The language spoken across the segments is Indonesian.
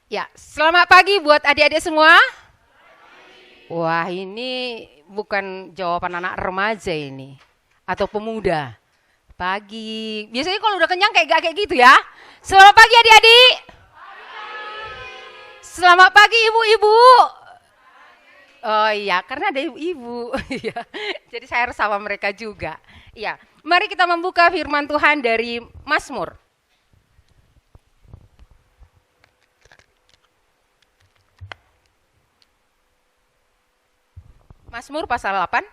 Ya, selamat pagi buat adik-adik semua. Wah, ini bukan jawaban anak remaja ini atau pemuda. Pagi. Biasanya kalau udah kenyang kayak gak kayak gitu ya. Selamat pagi adik-adik. Selamat pagi ibu-ibu. Oh iya, karena ada ibu-ibu. Iya. Jadi saya harus sama mereka juga. Iya. Mari kita membuka firman Tuhan dari Mazmur. Mazmur pasal 8.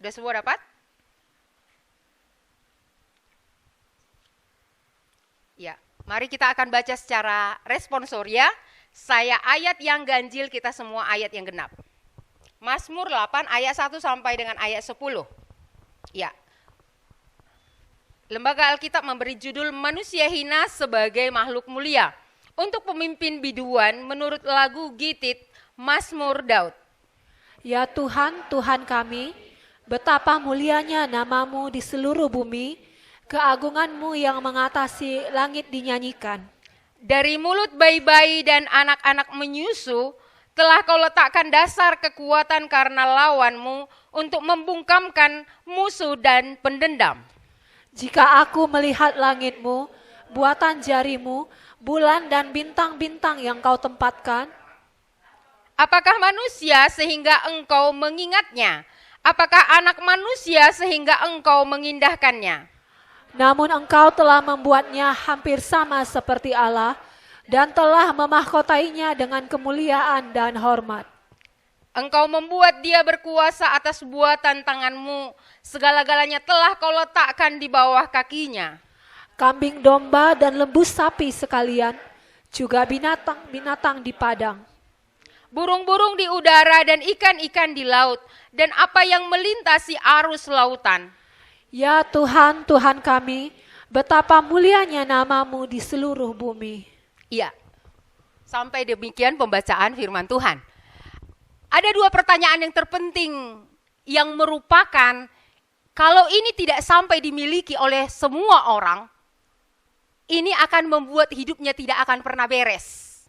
Udah semua dapat? Ya, mari kita akan baca secara responsor ya. Saya ayat yang ganjil, kita semua ayat yang genap. Mazmur 8 ayat 1 sampai dengan ayat 10. Ya. Lembaga Alkitab memberi judul Manusia Hina sebagai Makhluk Mulia. Untuk pemimpin biduan menurut lagu Gitit Mazmur Daud. Ya Tuhan, Tuhan kami, betapa mulianya namamu di seluruh bumi, keagunganmu yang mengatasi langit dinyanyikan. Dari mulut bayi-bayi dan anak-anak menyusu, telah kau letakkan dasar kekuatan karena lawanmu untuk membungkamkan musuh dan pendendam. Jika aku melihat langitmu, buatan jarimu, bulan dan bintang-bintang yang kau tempatkan, Apakah manusia sehingga engkau mengingatnya? Apakah anak manusia sehingga engkau mengindahkannya? namun engkau telah membuatnya hampir sama seperti Allah dan telah memahkotainya dengan kemuliaan dan hormat. Engkau membuat dia berkuasa atas buatan tanganmu. Segala-galanya telah kau letakkan di bawah kakinya. Kambing domba dan lembu sapi sekalian, juga binatang-binatang di padang. Burung-burung di udara dan ikan-ikan di laut. Dan apa yang melintasi arus lautan. Ya Tuhan, Tuhan kami, betapa mulianya namamu di seluruh bumi. Iya, sampai demikian pembacaan firman Tuhan. Ada dua pertanyaan yang terpenting yang merupakan kalau ini tidak sampai dimiliki oleh semua orang, ini akan membuat hidupnya tidak akan pernah beres.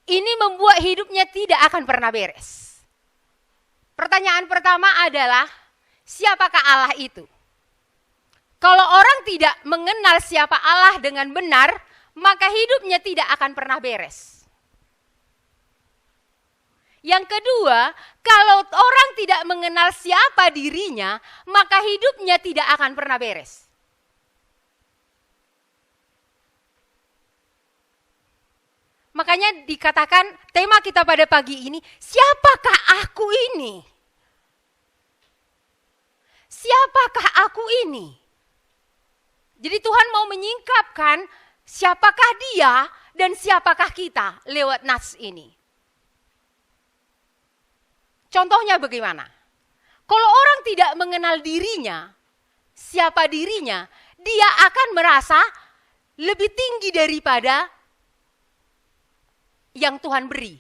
Ini membuat hidupnya tidak akan pernah beres. Pertanyaan pertama adalah, siapakah Allah itu? Kalau orang tidak mengenal siapa Allah dengan benar, maka hidupnya tidak akan pernah beres. Yang kedua, kalau orang tidak mengenal siapa dirinya, maka hidupnya tidak akan pernah beres. Makanya dikatakan tema kita pada pagi ini, siapakah aku ini? Siapakah aku ini? Jadi Tuhan mau menyingkapkan siapakah dia dan siapakah kita lewat nas ini. Contohnya bagaimana? Kalau orang tidak mengenal dirinya, siapa dirinya, dia akan merasa lebih tinggi daripada yang Tuhan beri.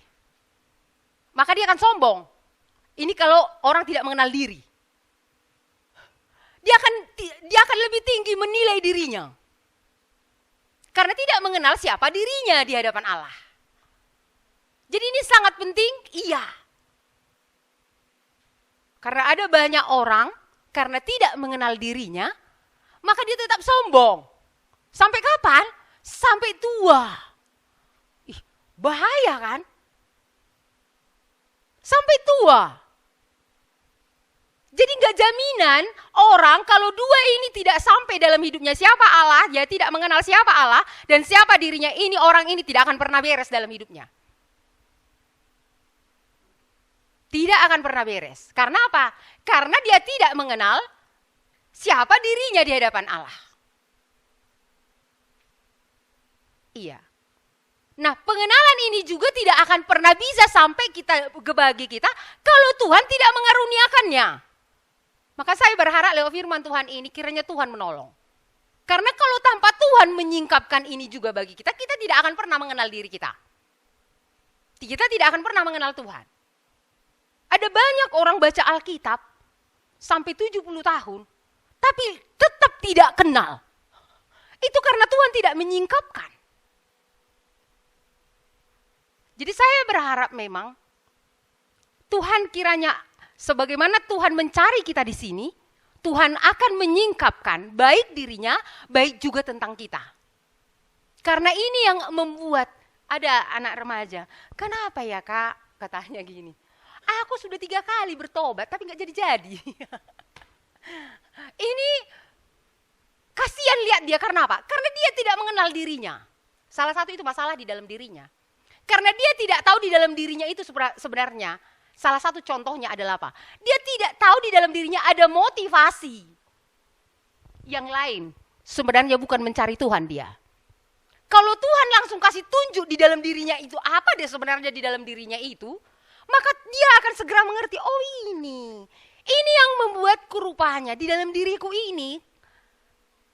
Maka dia akan sombong. Ini kalau orang tidak mengenal diri. Dia akan lebih tinggi menilai dirinya. Karena tidak mengenal siapa dirinya di hadapan Allah. Jadi ini sangat penting, iya. Karena ada banyak orang, karena tidak mengenal dirinya, maka dia tetap sombong. Sampai kapan? Sampai tua. Bahaya kan? Sampai tua. Jadi nggak jaminan orang kalau dua ini tidak sampai dalam hidupnya siapa Allah, ya tidak mengenal siapa Allah dan siapa dirinya ini, orang ini tidak akan pernah beres dalam hidupnya. Tidak akan pernah beres. Karena apa? Karena dia tidak mengenal siapa dirinya di hadapan Allah. Iya. Nah, pengenalan ini juga tidak akan pernah bisa sampai bagi kita kalau Tuhan tidak mengaruniakannya. Maka saya berharap lewat firman Tuhan ini kiranya Tuhan menolong. Karena kalau tanpa Tuhan menyingkapkan ini juga bagi kita, kita tidak akan pernah mengenal diri kita. Kita tidak akan pernah mengenal Tuhan. Ada banyak orang baca Alkitab sampai 70 tahun, tapi tetap tidak kenal. Itu karena Tuhan tidak menyingkapkan. Jadi saya berharap memang Tuhan kiranya sebagaimana Tuhan mencari kita di sini, Tuhan akan menyingkapkan baik dirinya, baik juga tentang kita. Karena ini yang membuat ada anak remaja, kenapa ya Kak, katanya gini, aku sudah 3 kali bertobat tapi gak jadi-jadi. Ini kasihan lihat dia, karena apa? Karena dia tidak mengenal dirinya. Salah satu itu masalah di dalam dirinya. Karena dia tidak tahu di dalam dirinya itu sebenarnya. Salah satu contohnya adalah apa? Dia tidak tahu di dalam dirinya ada motivasi. Yang lain sebenarnya bukan mencari Tuhan dia. Kalau Tuhan langsung kasih tunjuk di dalam dirinya itu apa dia sebenarnya di dalam dirinya itu, maka dia akan segera mengerti, oh ini yang membuatku rupanya di dalam diriku ini.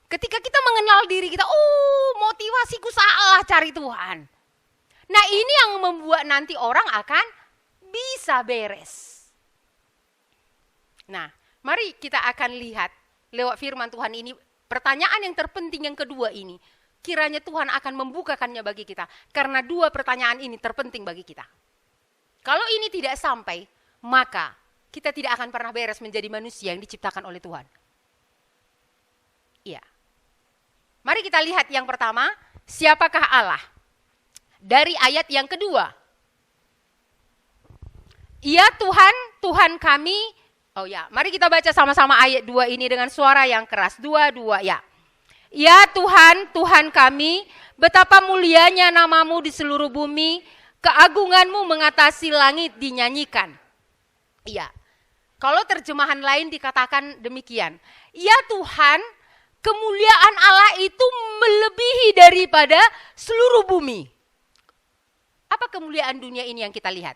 Ketika kita mengenal diri kita, oh motivasiku salah cari Tuhan. Nah ini yang membuat nanti orang akan bisa beres. Nah, mari kita akan lihat lewat firman Tuhan ini, pertanyaan yang terpenting yang kedua ini, kiranya Tuhan akan membukakannya bagi kita. Karena 2 pertanyaan ini terpenting bagi kita. Kalau ini tidak sampai, maka kita tidak akan pernah beres menjadi manusia yang diciptakan oleh Tuhan. Iya. Mari kita lihat yang pertama, siapakah Allah? Dari ayat yang kedua. Ya Tuhan, Tuhan kami. Oh ya, mari kita baca sama-sama ayat 2 ini dengan suara yang keras. 2 ya. Ya Tuhan, Tuhan kami, betapa mulianya namamu di seluruh bumi, keagunganmu mengatasi langit dinyanyikan. Iya. Kalau terjemahan lain dikatakan demikian. Ya Tuhan, kemuliaan Allah itu melebihi daripada seluruh bumi. Apa kemuliaan dunia ini yang kita lihat?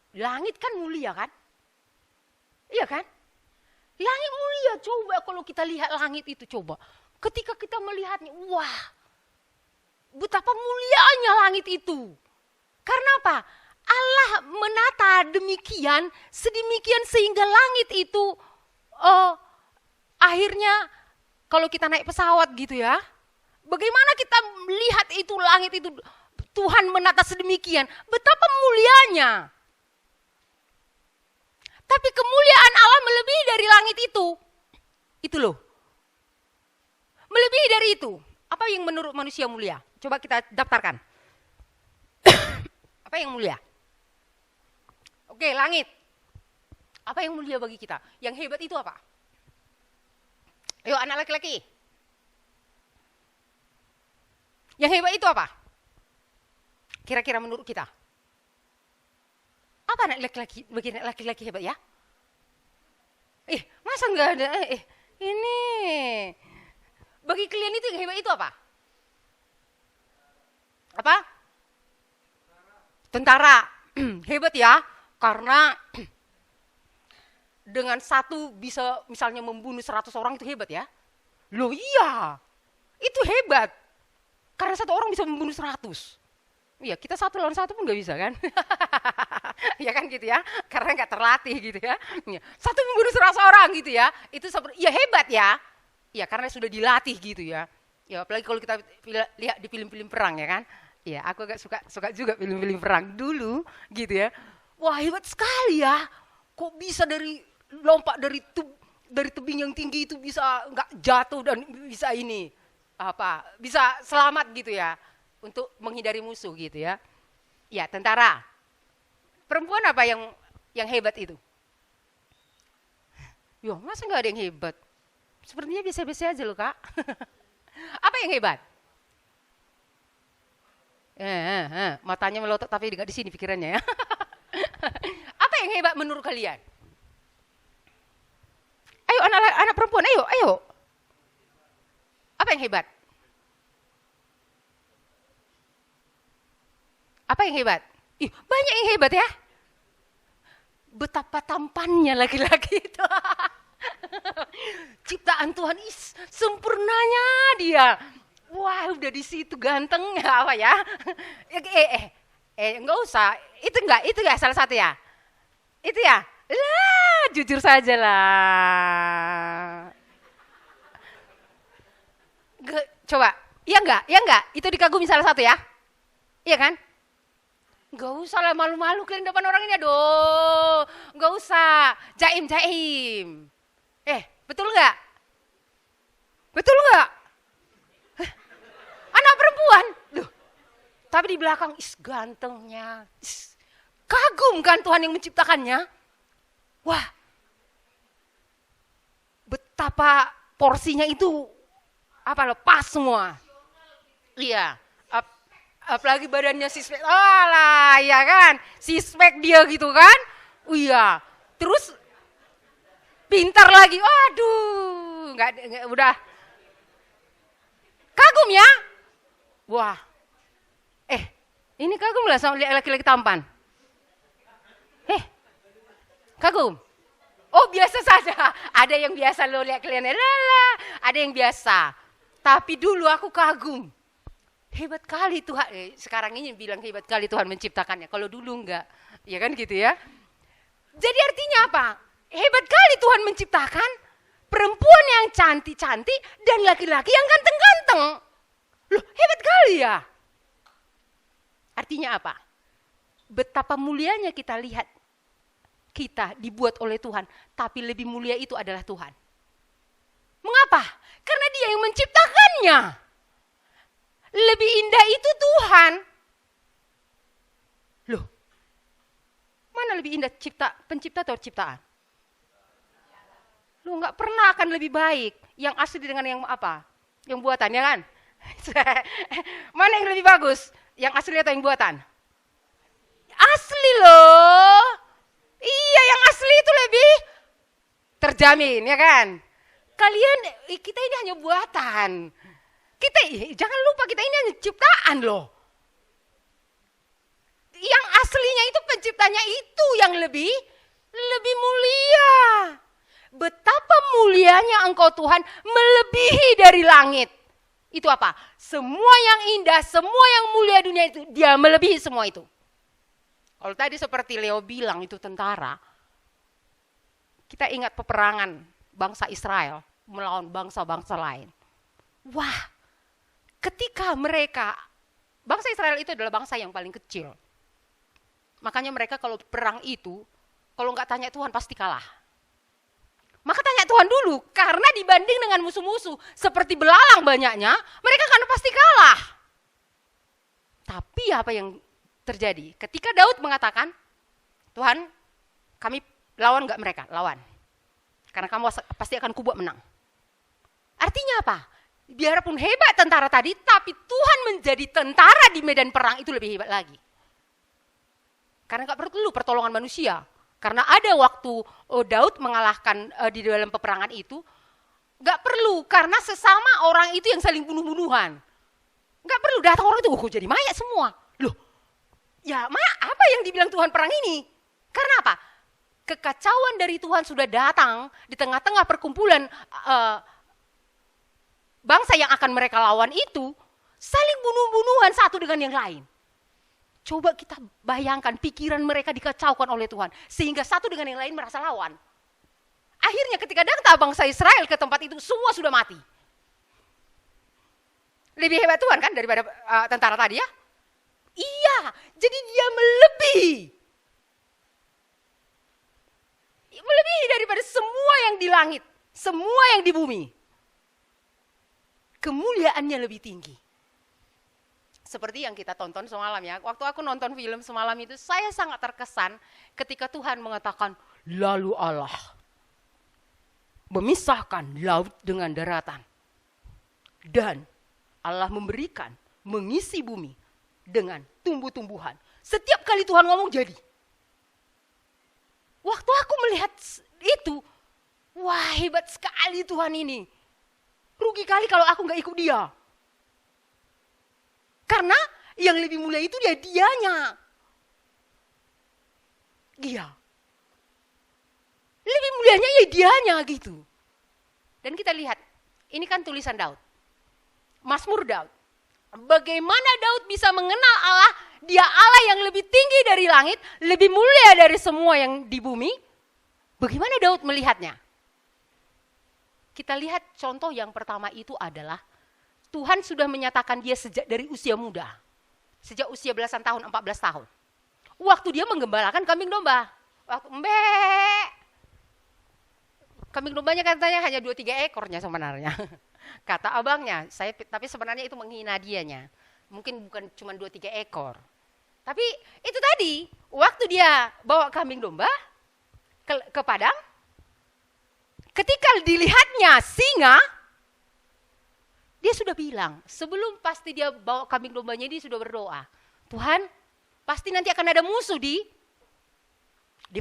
Langit kan mulia kan? Iya kan? Langit mulia, coba kalau kita lihat langit itu coba. Ketika kita melihatnya, wah, betapa mulianya langit itu. Karena apa? Allah menata demikian, sedemikian sehingga langit itu akhirnya kalau kita naik pesawat gitu ya, bagaimana kita melihat itu langit itu, Tuhan menata sedemikian, betapa mulianya. Tapi kemuliaan Allah melebihi dari langit itu. Itu loh. Melebihi dari itu. Apa yang menurut manusia mulia? Coba kita daftarkan. Apa yang mulia? Oke, langit. Apa yang mulia bagi kita? Yang hebat itu apa? Ayo anak laki-laki. Yang hebat itu apa? Kira-kira menurut kita. Apa anak laki-laki, bagi anak laki-laki hebat ya? Masa enggak ada? Ini. Bagi kalian itu yang hebat itu apa? Apa? Tentara. Hebat ya, karena dengan satu bisa misalnya membunuh 100 orang itu hebat ya. Loh iya, itu hebat. Karena satu orang bisa membunuh 100. Iya, kita 1 lawan 1 pun gak bisa kan? Ya kan gitu ya, karena gak terlatih gitu ya. Satu membunuh 100 orang gitu ya, itu ya hebat ya. Ya karena sudah dilatih gitu ya. Ya apalagi kalau kita lihat di film-film perang ya kan. Ya aku agak suka juga film-film perang dulu gitu ya. Wah hebat sekali ya, kok bisa lompat dari tebing yang tinggi itu bisa nggak jatuh dan bisa bisa selamat gitu ya. Untuk menghindari musuh gitu ya. Ya, tentara. Perempuan apa yang hebat itu? Yo, masa nggak ada yang hebat? Sepertinya biasa-biasa aja loh, Kak. Apa yang hebat? Matanya melotot tapi nggak di sini pikirannya ya. Apa yang hebat menurut kalian? Ayo anak perempuan, ayo. Apa yang hebat? Apa yang hebat? Banyak yang hebat ya. Betapa tampannya laki-laki itu. Ciptaan Tuhan, sempurnanya dia. Wah, udah di situ gantengnya apa ya? Enggak usah. Itu enggak salah satu ya? Itu ya? Lah, jujur saja lah. Coba, iya enggak? Itu dikagumi salah satu ya? Iya kan? Enggak usah lah malu-malu kalian depan orang ini, aduh. Enggak usah. Jaim. Betul enggak? Betul enggak? Anak perempuan. Loh. Tapi di belakang, gantengnya. Kagum kan Tuhan yang menciptakannya? Wah. Betapa porsinya itu lepas semua. Iya. Apalagi badannya sispek. Alah, ya kan? Sispek dia gitu kan? Iya. Terus pintar lagi. Waduh, enggak udah. Kagum ya? Wah. Ini kagum lah sama laki-laki tampan. Kagum. Oh, biasa saja. Ada yang biasa lo lihat kalian. Ada yang biasa. Tapi dulu aku kagum. Hebat kali Tuhan. Sekarang ini bilang hebat kali Tuhan menciptakannya. Kalau dulu enggak. Ya kan gitu ya. Jadi artinya apa? Hebat kali Tuhan menciptakan perempuan yang cantik-cantik dan laki-laki yang ganteng-ganteng. Loh, hebat kali ya. Artinya apa? Betapa mulianya kita lihat kita dibuat oleh Tuhan, tapi lebih mulia itu adalah Tuhan. Mengapa? Karena Dia yang menciptakannya. Lebih indah itu Tuhan. Loh, mana lebih indah pencipta atau ciptaan? Lu nggak pernah akan lebih baik yang asli dengan yang apa? Yang buatan, ya kan? Mana yang lebih bagus? Yang asli atau yang buatan? Asli loh. Iya, yang asli itu lebih terjamin, ya kan? Kita ini hanya buatan. Jangan lupa kita ini hanya ciptaan loh. Yang aslinya itu penciptanya itu yang lebih mulia. Betapa mulianya Engkau Tuhan melebihi dari langit. Itu apa? Semua yang indah, semua yang mulia dunia itu, Dia melebihi semua itu. Kalau tadi seperti Leo bilang itu tentara, kita ingat peperangan bangsa Israel melawan bangsa-bangsa lain. Wah, ketika bangsa Israel itu adalah bangsa yang paling kecil. Makanya mereka kalau perang itu, kalau nggak tanya Tuhan pasti kalah. Maka tanya Tuhan dulu, karena dibanding dengan musuh-musuh seperti belalang banyaknya, mereka kan pasti kalah. Tapi apa yang terjadi? Ketika Daud mengatakan, Tuhan, kami lawan nggak mereka? Lawan. Karena kamu pasti akan kubuat menang. Artinya apa? Biarpun hebat tentara tadi, tapi Tuhan menjadi tentara di medan perang itu lebih hebat lagi. Karena nggak perlu pertolongan manusia. Karena ada waktu Daud mengalahkan di dalam peperangan itu, nggak perlu karena sesama orang itu yang saling bunuh-bunuhan. Nggak perlu datang orang itu, kok jadi mayat semua. Loh, ya apa yang dibilang Tuhan perang ini? Karena apa? Kekacauan dari Tuhan sudah datang di tengah-tengah perkumpulan bangsa yang akan mereka lawan itu, saling bunuh-bunuhan satu dengan yang lain. Coba kita bayangkan pikiran mereka dikacaukan oleh Tuhan. Sehingga satu dengan yang lain merasa lawan. Akhirnya ketika datang bangsa Israel ke tempat itu, semua sudah mati. Lebih hebat Tuhan kan daripada tentara tadi ya? Iya, jadi Dia melebihi. Melebihi daripada semua yang di langit, semua yang di bumi. Kemuliaannya lebih tinggi. Seperti yang kita tonton semalam ya. Waktu aku nonton film semalam itu, saya sangat terkesan ketika Tuhan mengatakan, lalu Allah memisahkan laut dengan daratan. Dan Allah mengisi bumi dengan tumbuh-tumbuhan. Setiap kali Tuhan ngomong jadi. Waktu aku melihat itu, wah hebat sekali Tuhan ini. Rugi kali kalau aku gak ikut Dia. Karena yang lebih mulia itu dianya. Dia. Lebih kemuliaannya ya dianya gitu. Dan kita lihat, ini kan tulisan Daud. Mazmur Daud. Bagaimana Daud bisa mengenal Allah, dia Allah yang lebih tinggi dari langit, lebih mulia dari semua yang di bumi. Bagaimana Daud melihatnya? Kita lihat contoh yang pertama itu adalah Tuhan sudah menyatakan dia sejak dari usia muda. Sejak usia belasan tahun, 14 tahun. Waktu dia menggembalakan kambing domba. Waktu kambing dombanya katanya hanya 2-3 ekornya sebenarnya. Kata abangnya, tapi sebenarnya itu menghina dianya. Mungkin bukan cuma 2-3 ekor. Tapi itu tadi, waktu dia bawa kambing domba ke padang, ketika dilihatnya singa, dia sudah bilang, sebelum pasti dia bawa kambing dombanya, dia sudah berdoa. Tuhan, pasti nanti akan ada musuh di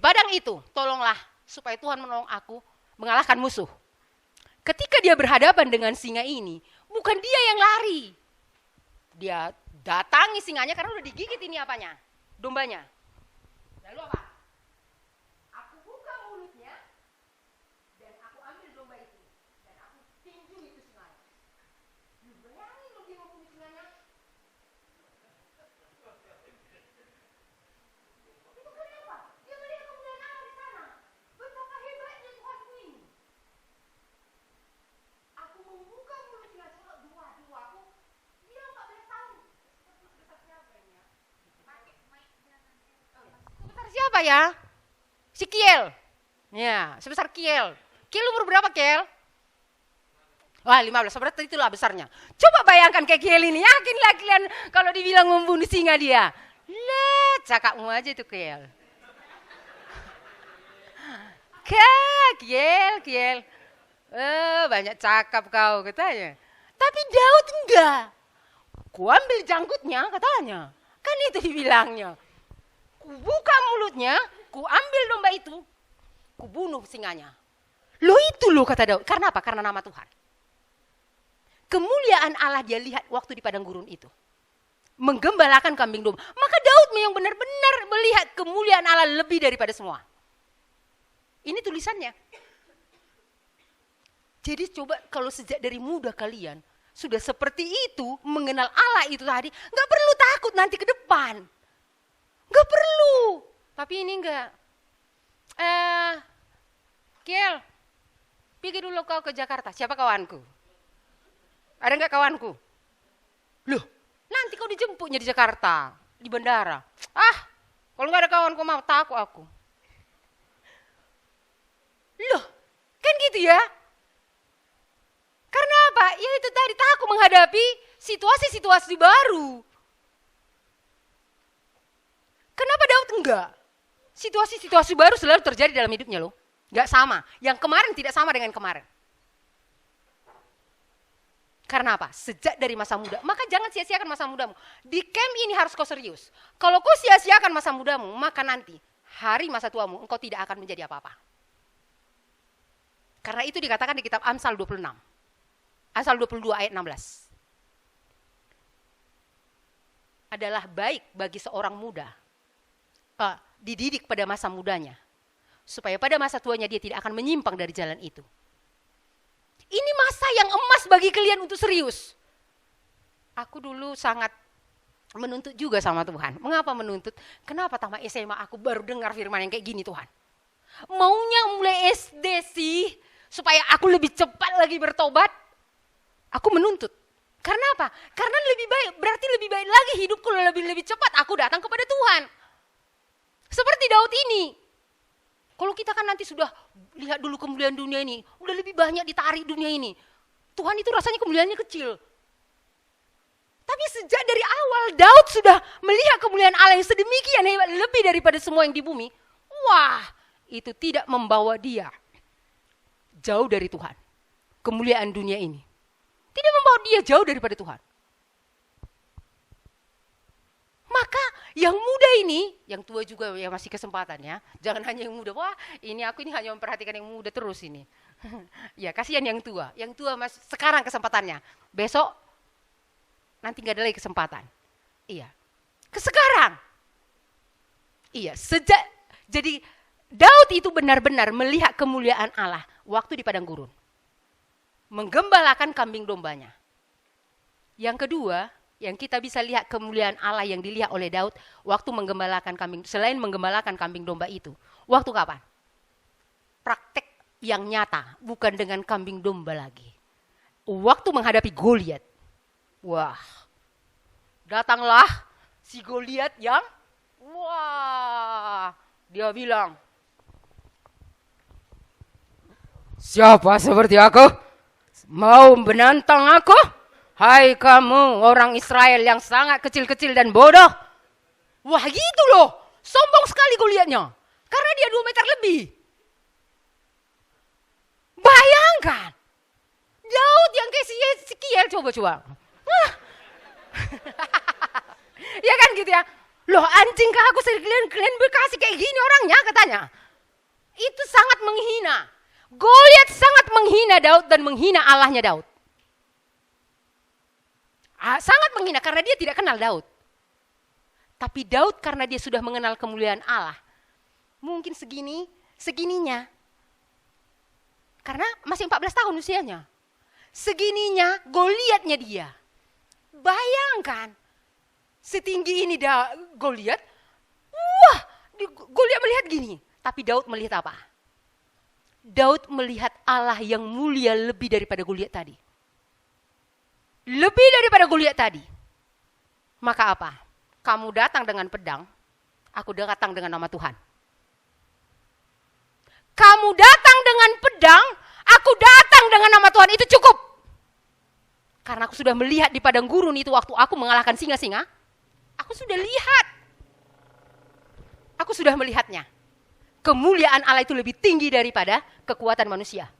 padang itu. Tolonglah supaya Tuhan menolong aku mengalahkan musuh. Ketika dia berhadapan dengan singa ini, bukan dia yang lari. Dia datangi singanya karena udah digigit ini apanya? Dombanya. Lalu apa? Aku buka mulutnya dan aku ambil domba itu. Dan aku tinju itu singanya. Lu bayangin loh dia membunuh singanya. Itu kenapa? Dia melihat kemuliaan Allah di sana. Betapa hebatnya Tuhanku ini. Aku membuka mulutnya dua aku. Dia 14 tahun. Sebesar siapa ini ya? Sebesar siapa ya? Si Kiel. Ya, sebesar Kiel. Kiel umur berapa Kiel? Wah 15, berarti itulah besarnya. Coba bayangkan kayak Kiel ini, yakinlah kalian kalau dibilang membunuh singa dia. Lah, cakapmu aja itu Kiel. Kiel. Banyak cakap kau katanya. Tapi Daud enggak. Ku ambil janggutnya katanya. Kan itu dibilangnya. Ku buka mulutnya, ku ambil domba itu, ku bunuh singanya. Lo itu lo kata Daud. Karena apa? Karena nama Tuhan. Kemuliaan Allah dia lihat waktu di padang gurun itu. Menggembalakan kambing domba. Maka Daud yang benar-benar melihat kemuliaan Allah lebih daripada semua. Ini tulisannya. Jadi coba kalau sejak dari muda kalian sudah seperti itu mengenal Allah itu tadi, nggak perlu takut nanti ke depan. Nggak perlu. Tapi ini enggak. Kiel, pergi dulu kau ke Jakarta. Siapa kawanku? Ada enggak kawanku? Loh, nanti kau dijemputnya di Jakarta, di bandara. Kalau enggak ada kawanku mau takut aku. Loh, kan gitu ya? Karena apa? Ya itu tadi takut menghadapi situasi-situasi baru. Kenapa Daud enggak? Situasi-situasi baru selalu terjadi dalam hidupnya loh. Enggak sama. Yang kemarin tidak sama dengan kemarin. Karena apa? Sejak dari masa muda. Maka jangan sia-siakan masa mudamu. Di camp ini harus kau serius. Kalau kau sia-siakan masa mudamu, maka nanti hari masa tuamu engkau tidak akan menjadi apa-apa. Karena itu dikatakan di kitab Amsal 26. Amsal 22 ayat 16. Adalah baik bagi seorang muda dididik pada masa mudanya, supaya pada masa tuanya dia tidak akan menyimpang dari jalan itu. Ini masa yang emas bagi kalian untuk serius. Aku dulu sangat menuntut juga sama Tuhan. Mengapa menuntut? Kenapa tamat SMA aku baru dengar firman yang kayak gini Tuhan? Maunya mulai SD sih, supaya aku lebih cepat lagi bertobat. Aku menuntut. Karena apa? Karena lebih baik, berarti lebih baik lagi hidupku lebih cepat aku datang kepada Tuhan. Seperti Daud ini. Kalau kita kan nanti sudah lihat dulu kemuliaan dunia ini, udah lebih banyak ditarik dunia ini. Tuhan itu rasanya kemuliaannya kecil. Tapi sejak dari awal Daud sudah melihat kemuliaan Allah yang sedemikian hebat, lebih daripada semua yang di bumi. Wah, itu tidak membawa dia jauh dari Tuhan. Kemuliaan dunia ini tidak membawa dia jauh daripada Tuhan. Maka yang muda ini, yang tua juga ya masih kesempatan ya. Jangan hanya yang muda. Wah, aku ini hanya memperhatikan yang muda terus ini. Ya, kasihan yang tua. Yang tua masih sekarang kesempatannya. Besok nanti nggak ada lagi kesempatan. Iya. Sekarang. Iya, jadi Daud itu benar-benar melihat kemuliaan Allah waktu di padang gurun. Menggembalakan kambing dombanya. Yang kedua, yang kita bisa lihat kemuliaan Allah yang dilihat oleh Daud waktu menggembalakan kambing, selain menggembalakan kambing domba itu. Waktu kapan? Praktek yang nyata, bukan dengan kambing domba lagi. Waktu menghadapi Goliat. Wah, datanglah si Goliat yang, wah, dia bilang, siapa seperti aku? Mau menantang aku? Hai kamu orang Israel yang sangat kecil-kecil dan bodoh. Wah gitu loh, sombong sekali Goliatnya. Karena dia 2 meter lebih. Bayangkan, Daud yang kayak Ezekiel, coba-coba. Ya kan gitu ya. Loh anjing kah aku kalian berkasih kayak gini orangnya katanya. Itu sangat menghina. Goliat sangat menghina Daud dan menghina Allahnya Daud. Sangat menghina karena dia tidak kenal Daud. Tapi Daud karena dia sudah mengenal kemuliaan Allah. Mungkin segininya. Karena masih 14 tahun usianya. Segininya Goliatnya dia. Bayangkan. Setinggi ini Goliat. Wah, Goliat melihat gini. Tapi Daud melihat apa? Daud melihat Allah yang mulia lebih daripada Goliat tadi. Lebih daripada Goliat tadi. Maka apa? Kamu datang dengan pedang, aku datang dengan nama Tuhan. Kamu datang dengan pedang, aku datang dengan nama Tuhan, itu cukup. Karena aku sudah melihat di padang gurun itu waktu aku mengalahkan singa-singa, aku sudah lihat. Aku sudah melihatnya. Kemuliaan Allah itu lebih tinggi daripada kekuatan manusia.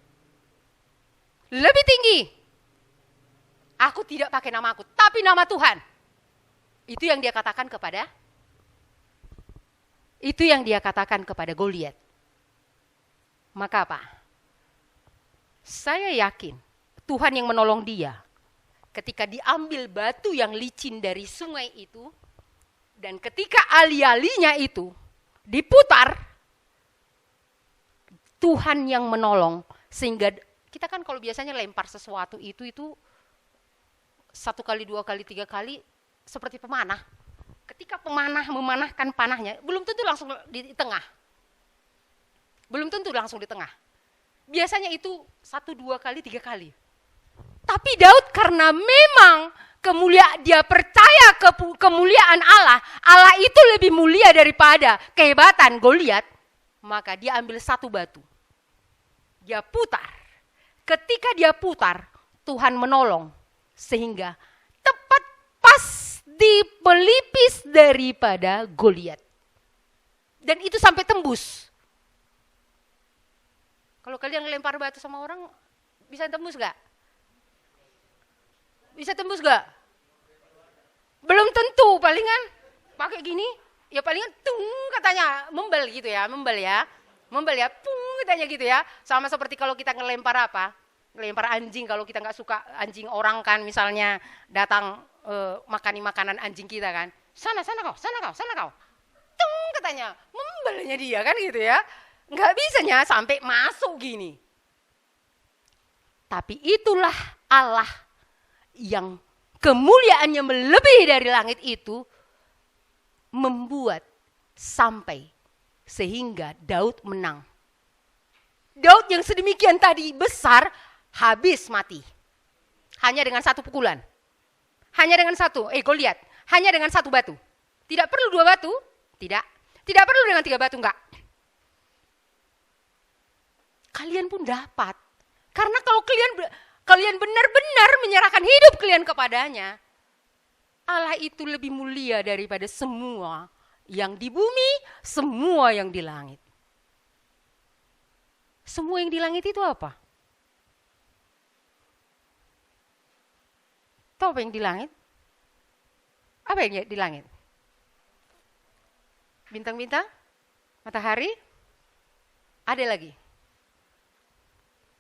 Lebih tinggi. Aku tidak pakai nama aku, tapi nama Tuhan. Itu yang dia katakan kepada Goliat. Maka apa? Saya yakin Tuhan yang menolong dia. Ketika diambil batu yang licin dari sungai itu, dan ketika ali-alinya itu diputar, Tuhan yang menolong. Sehingga kita kan kalau biasanya lempar sesuatu itu 1 kali, 2 kali, 3 kali seperti pemanah. Ketika pemanah memanahkan panahnya, belum tentu langsung di tengah. Belum tentu langsung di tengah. Biasanya itu 1, 2 kali, 3 kali. Tapi Daud karena memang dia percaya kemuliaan Allah, Allah itu lebih mulia daripada kehebatan Goliat, maka dia ambil 1 batu. Dia putar. Ketika dia putar, Tuhan menolong. Sehingga tepat pas di pelipis daripada Goliat. Dan itu sampai tembus. Kalau kalian ngelempar batu sama orang, bisa tembus gak? Bisa tembus gak? Belum tentu, palingan pakai gini, ya palingan tung katanya, membel gitu ya, membel ya, pung katanya gitu ya. Sama seperti kalau kita ngelempar apa? Ngelempar anjing, kalau kita nggak suka anjing orang kan, misalnya datang makani makanan anjing kita kan, sana kau, tung katanya, membelnya dia kan gitu ya. Nggak bisanya sampai masuk gini. Tapi itulah Allah yang kemuliaannya melebihi dari langit itu membuat sampai sehingga Daud menang. Daud yang sedemikian tadi besar habis mati. Hanya dengan 1 pukulan. Hanya dengan 1, Goliat. Hanya dengan 1 batu. Tidak perlu 2 batu? Tidak. Tidak perlu dengan 3 batu, enggak. Kalian pun dapat. Karena kalau kalian benar-benar menyerahkan hidup kalian kepadanya, Allah itu lebih mulia daripada semua yang di bumi, semua yang di langit. Semua yang di langit itu apa? Tahu apa yang di langit? Apa yang di langit? Bintang-bintang? Matahari? Ada lagi?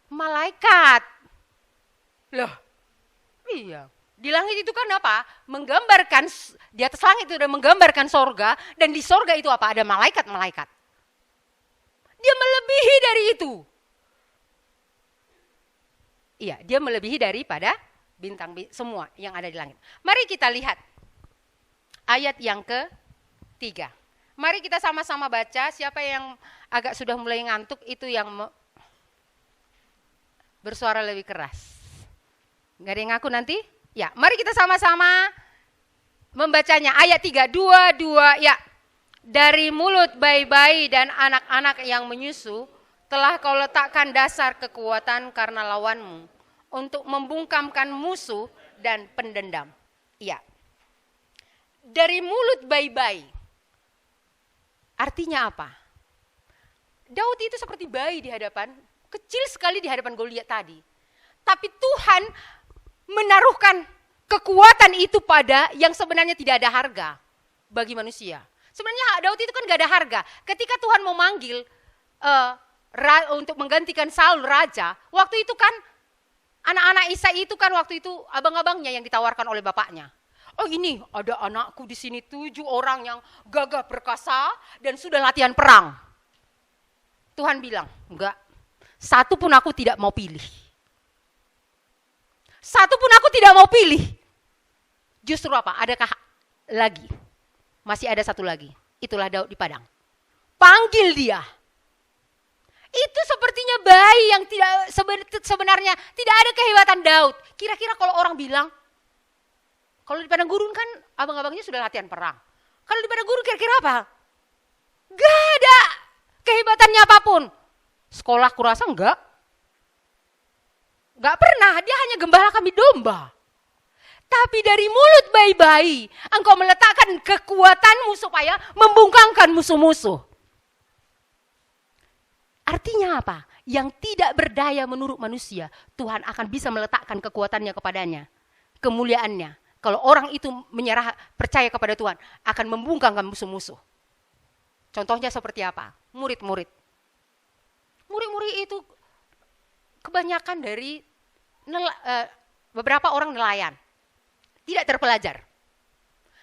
Malaikat. Loh, iya. Di langit itu kan apa? Menggambarkan, di atas langit itu udah menggambarkan sorga, dan di sorga itu apa? Ada malaikat-malaikat. Dia melebihi dari itu. Iya, dia melebihi daripada bintang semua yang ada di langit. Mari kita lihat ayat yang ketiga. Mari kita sama-sama baca. Siapa yang agak sudah mulai ngantuk itu yang bersuara lebih keras. Nggak ada yang ngaku nanti? Ya, mari kita sama-sama membacanya. Ayat 3, 2, ya. Dari mulut bayi-bayi dan anak-anak yang menyusu, telah kau letakkan dasar kekuatan karena lawanmu, untuk membungkamkan musuh dan pendendam. Iya. Dari mulut bayi-bayi. Artinya apa? Daud itu seperti bayi di hadapan, kecil sekali di hadapan Goliat tadi. Tapi Tuhan menaruhkan kekuatan itu pada yang sebenarnya tidak ada harga bagi manusia. Sebenarnya Daud itu kan gak ada harga. Ketika Tuhan mau manggil untuk menggantikan Saul raja, waktu itu kan anak-anak Isai itu kan waktu itu abang-abangnya yang ditawarkan oleh bapaknya. Oh ini ada anakku di sini 7 orang yang gagah perkasa dan sudah latihan perang. Tuhan bilang, enggak, satu pun aku tidak mau pilih. Satu pun aku tidak mau pilih. Justru apa? Adakah lagi? Masih ada satu lagi. Itulah Daud di padang. Panggil dia. Itu sepertinya bayi yang tidak sebenarnya tidak ada kehebatan Daud. Kira-kira kalau orang bilang, kalau di padang gurun kan abang-abangnya sudah latihan perang. Kalau di padang gurun kira-kira apa? Gak ada kehebatannya apapun. Sekolah kurasa enggak. Gak pernah, dia hanya gembala kambing domba. Tapi dari mulut bayi-bayi, engkau meletakkan kekuatanmu supaya membungkangkan musuh-musuh. Artinya apa? Yang tidak berdaya menurut manusia, Tuhan akan bisa meletakkan kekuatannya kepadanya. Kemuliaannya. Kalau orang itu menyerah, percaya kepada Tuhan, akan membungkangkan musuh-musuh. Contohnya seperti apa? Murid-murid. Murid-murid itu kebanyakan dari beberapa orang nelayan. Tidak terpelajar.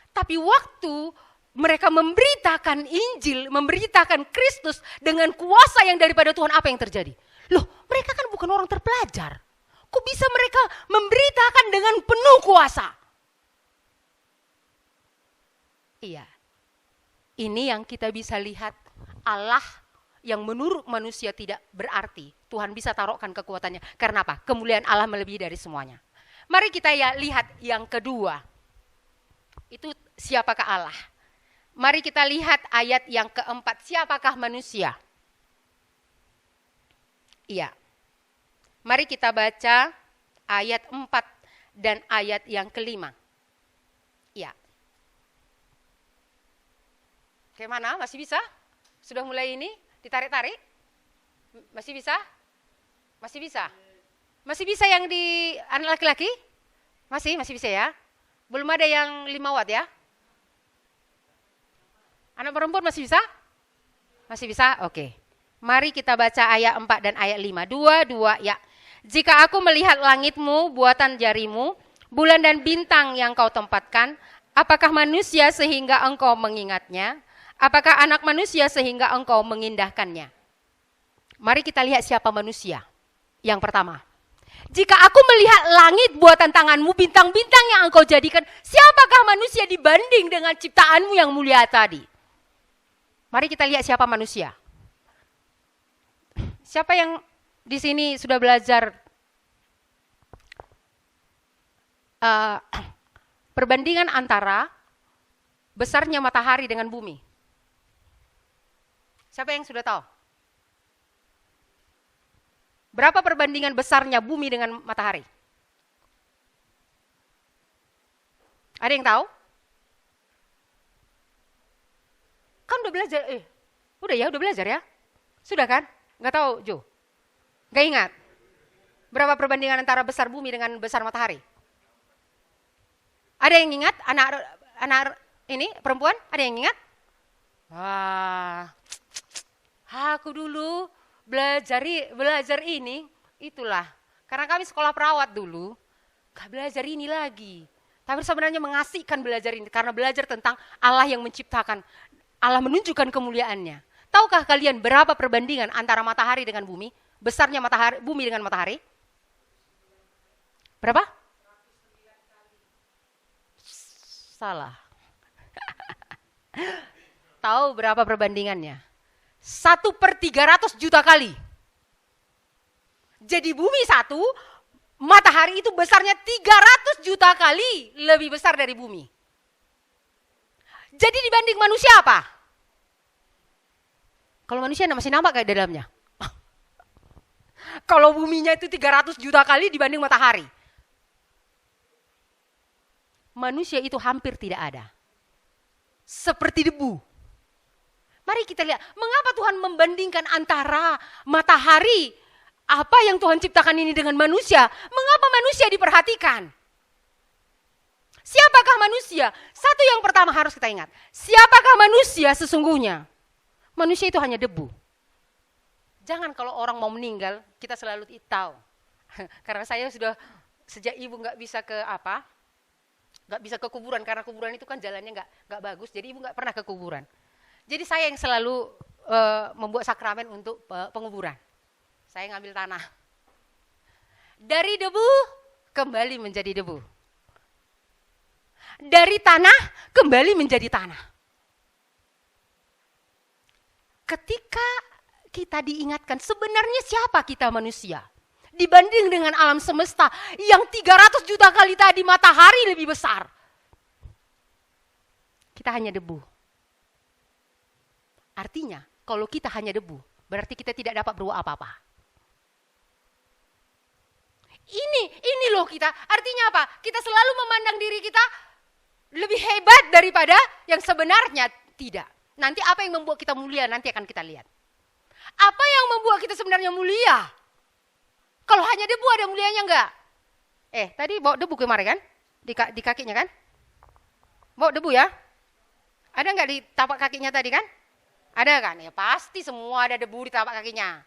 Tapi waktu mereka memberitakan Injil, memberitakan Kristus dengan kuasa yang daripada Tuhan, apa yang terjadi? Loh, mereka kan bukan orang terpelajar. Kok bisa mereka memberitakan dengan penuh kuasa? Iya. Ini yang kita bisa lihat Allah yang menurut manusia tidak berarti. Tuhan bisa taruhkan kekuatannya. Karena apa? Kemuliaan Allah melebihi dari semuanya. Mari kita lihat yang kedua. Itu siapakah Allah? Mari kita lihat ayat yang keempat. Siapakah manusia? Iya. Mari kita baca ayat 4 dan ayat yang kelima. Iya. Bagaimana? Masih bisa? Sudah mulai ini? Ditarik-tarik? Masih bisa? Masih bisa? Masih bisa yang di anak laki-laki? Masih bisa ya? Belum ada yang 5 watt ya? Anak perempuan masih bisa? Masih bisa? Oke. Mari kita baca ayat 4 dan ayat 5. 2, ya. Jika aku melihat langitmu, buatan jarimu, bulan dan bintang yang kau tempatkan, apakah manusia sehingga engkau mengingatnya? Apakah anak manusia sehingga engkau mengindahkannya? Mari kita lihat siapa manusia. Yang pertama. Jika aku melihat langit buatan tanganmu, bintang-bintang yang engkau jadikan, siapakah manusia dibanding dengan ciptaanmu yang mulia tadi? Mari kita lihat siapa manusia. Siapa yang di sini sudah belajar perbandingan antara besarnya matahari dengan bumi? Siapa yang sudah tahu? Berapa perbandingan besarnya bumi dengan matahari? Ada yang tahu? Kan udah belajar, udah belajar ya? Sudah kan? Nggak tahu, Jo? Nggak ingat? Berapa perbandingan antara besar bumi dengan besar matahari? Ada yang ingat? Anak ini perempuan? Ada yang ingat? Wah, aku dulu belajar ini, itulah. Karena kami sekolah perawat dulu, gak belajar ini lagi. Tapi sebenarnya mengasihkan belajar ini, karena belajar tentang Allah yang menciptakan, Allah menunjukkan kemuliaannya. Tahukah kalian berapa perbandingan antara matahari dengan bumi? Besarnya matahari, bumi dengan matahari? Berapa? Salah. Tahu berapa perbandingannya? 1/300 juta kali. Jadi bumi satu, matahari itu besarnya 300 juta kali lebih besar dari bumi. Jadi dibanding manusia apa? Kalau manusia masih nampak kayak dalamnya. Kalau buminya itu 300 juta kali dibanding matahari. Manusia itu hampir tidak ada. Seperti debu. Mari kita lihat, mengapa Tuhan membandingkan antara matahari, apa yang Tuhan ciptakan ini dengan manusia? Mengapa manusia diperhatikan? Siapakah manusia? Satu yang pertama harus kita ingat. Siapakah manusia sesungguhnya? Manusia itu hanya debu. Jangan kalau orang mau meninggal, kita selalu tahu. Karena saya sudah, sejak ibu nggak bisa ke nggak bisa ke kuburan, karena kuburan itu kan jalannya nggak bagus, jadi ibu nggak pernah ke kuburan. Jadi saya yang selalu membuat sakramen untuk penguburan. Saya ngambil tanah. Dari debu kembali menjadi debu. Dari tanah kembali menjadi tanah. Ketika kita diingatkan sebenarnya siapa kita manusia? Dibanding dengan alam semesta yang 300 juta kali tadi matahari lebih besar. Kita hanya debu. Artinya, kalau kita hanya debu, berarti kita tidak dapat berbuat apa-apa. Ini loh kita. Artinya apa? Kita selalu memandang diri kita lebih hebat daripada yang sebenarnya. Tidak. Nanti apa yang membuat kita mulia, nanti akan kita lihat. Apa yang membuat kita sebenarnya mulia? Kalau hanya debu ada mulianya enggak? Tadi bawa debu kemarin kan? Di kakinya kan? Bawa debu ya? Ada enggak di tapak kakinya tadi kan? Ada kan? Ya pasti semua ada debu di tapak kakinya.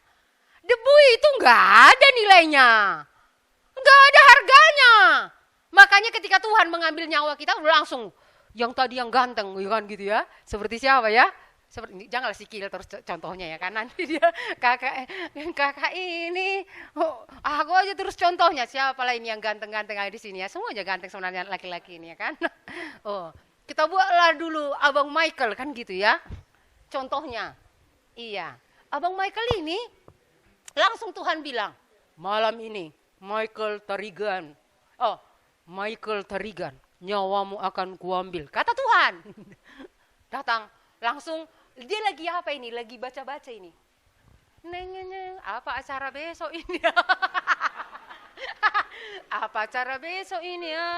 Debu itu enggak ada nilainya. Enggak ada harganya. Makanya ketika Tuhan mengambil nyawa kita langsung yang tadi yang ganteng kan gitu ya. Seperti siapa ya? Seperti janganlah sikil terus contohnya ya kan, nanti dia kakak ini aku aja terus contohnya, siapa lah ini yang ganteng-ganteng ada di sini ya, semua aja ganteng sebenarnya laki-laki ini ya kan. Kita buatlah dulu Abang Michael kan gitu ya. Contohnya, iya, Abang Michael ini langsung Tuhan bilang, malam ini Michael Tarigan, Michael Tarigan, nyawamu akan kuambil, kata Tuhan. Datang, langsung, dia lagi apa ini, lagi baca-baca ini. Neng, apa acara besok ini? Apa acara besok ini ya?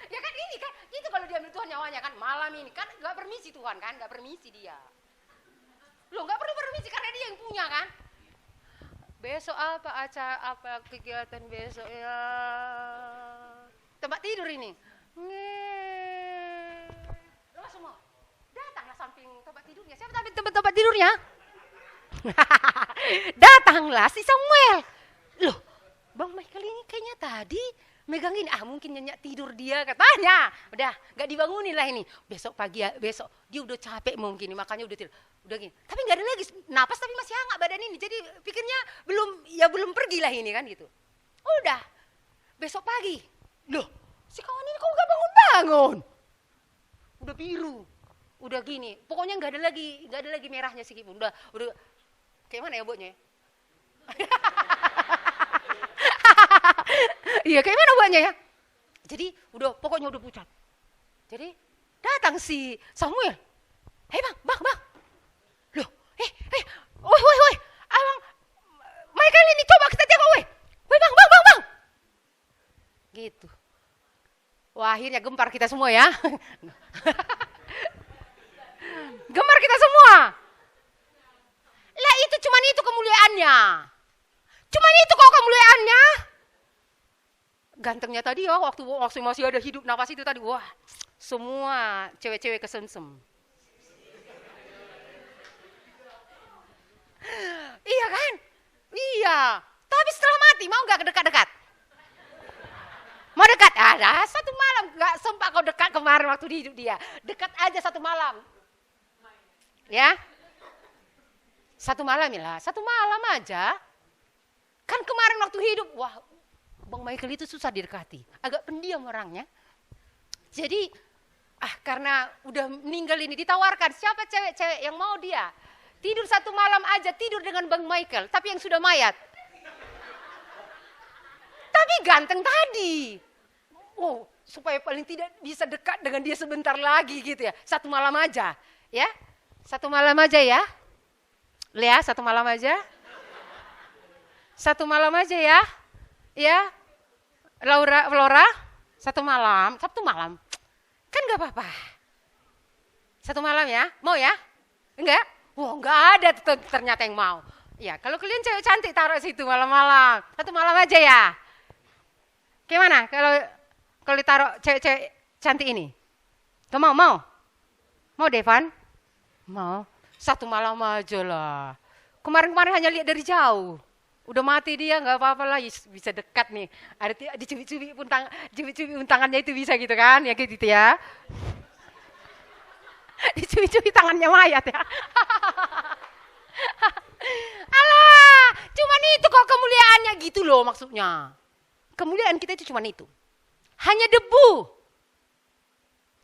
Ya kan ini kan, itu kalau diambil Tuhan nyawanya kan, malam ini kan gak permisi Tuhan kan, gak permisi dia. Loh gak perlu permisi karena dia yang punya kan. Besok apa acara, apa kegiatan besok ya? Tempat tidur ini. Lo semua, datanglah samping tempat tidurnya. Siapa tahu tempat tidurnya? Datanglah si Samuel. Loh, Bang Michael ini kayaknya tadi megangin, mungkin nyenyak tidur dia katanya. Udah, gak dibangunin lah ini. Besok pagi ya, besok dia udah capek mungkin, makanya udah tidur. Udah gini. Tapi gak ada lagi napas tapi masih hangat badan ini. Jadi pikirnya belum pergi lah ini kan gitu. Udah, besok pagi. Loh, si kawan ini kok gak bangun-bangun? Udah biru. Udah gini. Pokoknya gak ada lagi merahnya sih. Udah kayak mana ya buatnya? Iya, kayak mana buatnya ya? Jadi pokoknya udah pucat. Jadi datang si Samuel. Hei bang. Loh, woi, abang Michael ini coba kita tengok, woi bang. Gitu. Wah, akhirnya gempar kita semua ya. Gempar kita semua. Lah itu cuman itu kemuliaannya. Cuman itu kok kemuliaannya. Gantengnya tadi ya, waktu masih ada hidup nafas itu tadi, wah, semua cewek-cewek kesemsem. Iya kan? Iya. Tapi setelah mati mau nggak dekat-dekat? Mau dekat? Ada 1 malam. Gak sempat kau dekat kemarin waktu di hidup dia. Dekat aja 1 malam. Ya. 1 malam ya lah. 1 malam aja. Kan kemarin waktu hidup, wah Bang Michael itu susah didekati. Agak pendiam orangnya. Jadi, karena udah meninggal ini ditawarkan. Siapa cewek-cewek yang mau dia? Tidur 1 malam aja, tidur dengan Bang Michael. Tapi yang sudah mayat. Tapi ganteng tadi. Oh, supaya paling tidak bisa dekat dengan dia sebentar lagi gitu ya. 1 malam aja, ya. 1 malam aja ya. Lea, 1 malam aja. 1 malam aja ya. Ya. Flora, 1 malam, Sabtu malam. Kan gak apa-apa. 1 malam ya, mau ya? Enggak? Wah, enggak ada ternyata yang mau. Ya, kalau kalian cewek cantik taruh situ malam-malam. 1 malam aja ya. Gimana kalau ditaruh cewek-cewek cantik ini? Kau mau? Mau Devan? Mau. 1 malam aja lah. Kemarin-kemarin hanya lihat dari jauh. Udah mati dia, nggak apa-apa lah, bisa dekat nih. Ada dicubit-cubit pun tangannya itu bisa gitu kan, ya gitu ya. Dicubit-cubit tangannya mayat ya. Alah, cuman itu kok kemuliaannya gitu loh maksudnya. Kemuliaan kita itu cuman itu. Hanya debu.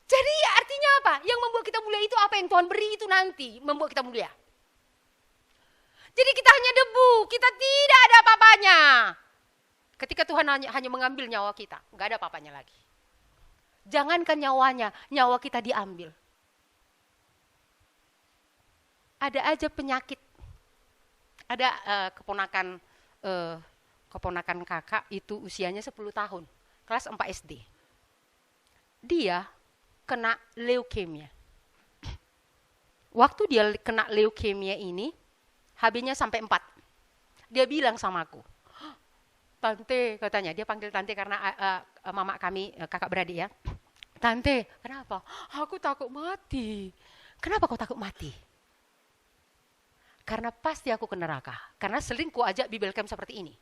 Jadi artinya apa? Yang membuat kita mulia itu apa yang Tuhan beri itu nanti membuat kita mulia. Jadi kita hanya debu, kita tidak ada apa-apanya. Ketika Tuhan hanya mengambil nyawa kita, nggak ada apa-apanya lagi. Jangankan nyawanya, nyawa kita diambil. Ada aja penyakit. Ada keponakan kakak itu usianya 10 tahun, kelas 4 SD. Dia kena leukemia. Waktu dia kena leukemia ini, HB-nya sampai 4. Dia bilang sama aku, Tante, katanya, dia panggil Tante karena mama kami, kakak beradik ya. Tante, kenapa? Aku takut mati. Kenapa kau takut mati? Karena pasti aku ke neraka. Karena sering ku ajak Bible Camp seperti ini.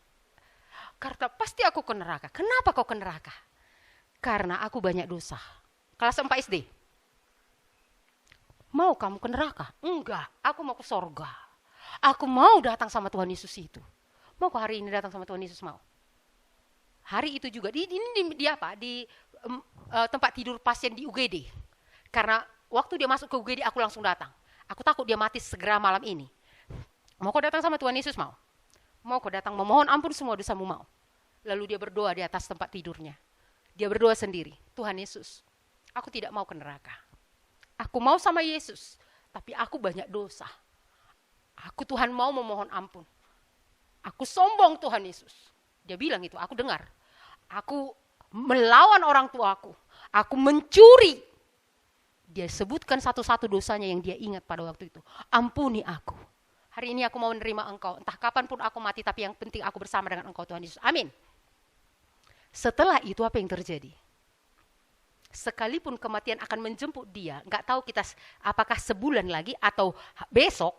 Karena pasti aku ke neraka. Kenapa kau ke neraka? Karena aku banyak dosa. Kelas 4 SD. Mau kamu ke neraka? Enggak, aku mau ke sorga. Aku mau datang sama Tuhan Yesus itu. Mau kok hari ini datang sama Tuhan Yesus mau? Hari itu juga di tempat tidur pasien di UGD. Karena waktu dia masuk ke UGD aku langsung datang. Aku takut dia mati segera malam ini. Mau kau datang sama Tuhan Yesus mau? Mau kau datang memohon ampun semua dosamu mau? Lalu dia berdoa di atas tempat tidurnya. Dia berdoa sendiri. Tuhan Yesus, aku tidak mau ke neraka. Aku mau sama Yesus, tapi aku banyak dosa. Aku Tuhan mau memohon ampun. Aku sombong Tuhan Yesus. Dia bilang itu, aku dengar. Aku melawan orang tuaku. Aku mencuri. Dia sebutkan satu-satu dosanya yang dia ingat pada waktu itu. Ampuni aku. Hari ini aku mau menerima engkau. Entah kapanpun aku mati, tapi yang penting aku bersama dengan engkau Tuhan Yesus. Amin. Setelah itu apa yang terjadi? Sekalipun kematian akan menjemput dia, nggak tahu kita apakah sebulan lagi atau besok,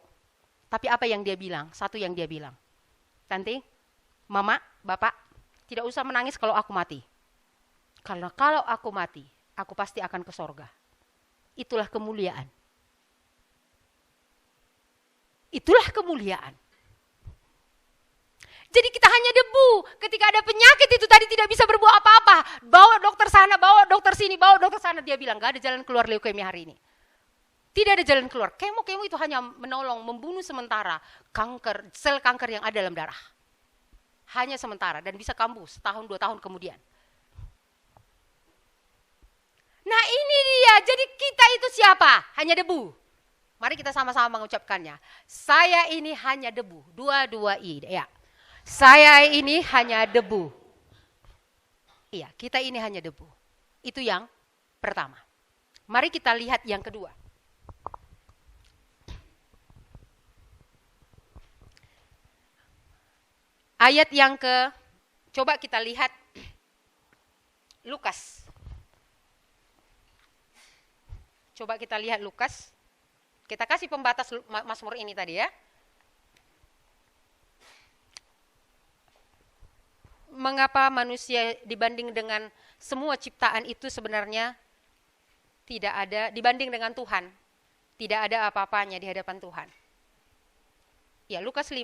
tapi apa yang dia bilang? Satu yang dia bilang, Tante, Mama, Bapak, tidak usah menangis kalau aku mati. Karena kalau aku mati, aku pasti akan ke sorga. Itulah kemuliaan. Itulah kemuliaan. Jadi kita hanya debu. Ketika ada penyakit itu tadi tidak bisa berbuat apa-apa. Bawa dokter sana, bawa dokter sini, bawa dokter sana. Dia bilang, gak ada jalan keluar leukemia hari ini. Tidak ada jalan keluar. Kemo itu hanya menolong, membunuh sementara kanker, sel kanker yang ada dalam darah. Hanya sementara dan bisa kambuh setahun 2 tahun kemudian. Nah ini dia, jadi kita itu siapa? Hanya debu. Mari kita sama-sama mengucapkannya. Saya ini hanya debu. 2-2-I. Ya. Saya ini hanya debu. Iya, kita ini hanya debu. Itu yang pertama. Mari kita lihat yang kedua. Ayat yang coba kita lihat Lukas. Coba kita lihat Lukas. Kita kasih pembatas Mazmur ini tadi ya. mengapa manusia dibanding dengan semua ciptaan itu sebenarnya tidak ada, dibanding dengan Tuhan, tidak ada apa-apanya di hadapan Tuhan. Ya, Lukas 5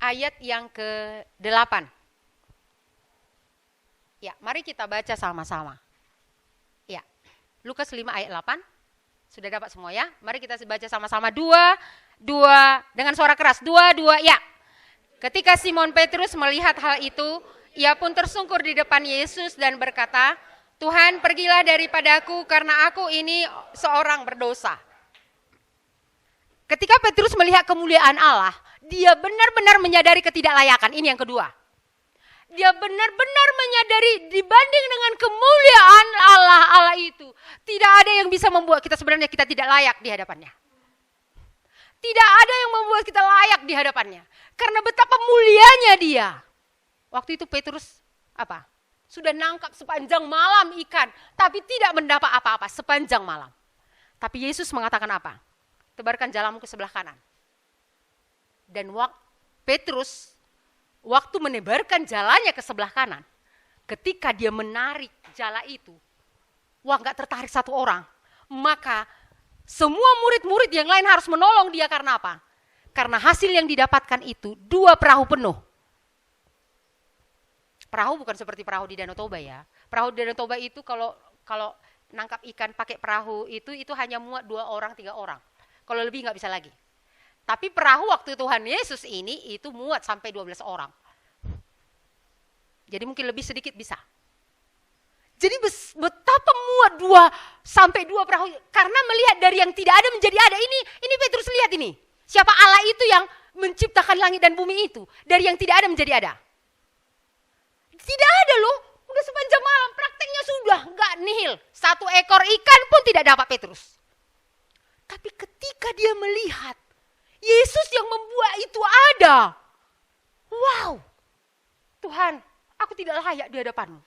ayat yang ke-8. Ya, mari kita baca sama-sama. Ya, Lukas 5 ayat 8. Sudah dapat semua ya? Mari kita baca sama-sama. Dua, dengan suara keras. Dua, ya. Ketika Simon Petrus melihat hal itu, ia pun tersungkur di depan Yesus dan berkata, Tuhan, pergilah daripadaku karena aku ini seorang berdosa. Ketika Petrus melihat kemuliaan Allah, dia benar-benar menyadari ketidaklayakan. Ini yang kedua. Dia benar-benar menyadari dibanding dengan kemuliaan Allah itu, tidak ada yang bisa membuat kita sebenarnya kita tidak layak di hadapannya. Tidak ada yang membuat kita layak di hadapannya. Karena betapa mulianya dia. Waktu itu Petrus apa? Sudah nangkap sepanjang malam ikan, tapi tidak mendapat apa-apa sepanjang malam. Tapi Yesus mengatakan apa? Tebarkan jalamu ke sebelah kanan. Dan Petrus waktu menebarkan jalannya ke sebelah kanan, ketika dia menarik jala itu, gak tertarik satu orang. Maka semua murid-murid yang lain harus menolong dia karena apa? Karena hasil yang didapatkan itu 2 perahu penuh. Perahu bukan seperti perahu di Danau Toba ya. Perahu di Danau Toba itu kalau nangkap ikan pakai perahu itu hanya muat 2 orang, 3 orang. Kalau lebih nggak bisa lagi. Tapi perahu waktu Tuhan Yesus ini itu muat sampai 12 orang. Jadi mungkin lebih sedikit bisa. Jadi betapa muat 2 sampai 2 perahu. Karena melihat dari yang tidak ada menjadi ada. Ini Petrus lihat ini. Siapa Allah itu yang menciptakan langit dan bumi itu. Dari yang tidak ada menjadi ada. Tidak ada loh. Udah sepanjang malam prakteknya sudah nggak nihil. 1 ekor ikan pun tidak dapat Petrus. Tapi ketika dia melihat Yesus yang membuat itu ada. Wow. Tuhan, aku tidak layak di hadapan-Mu.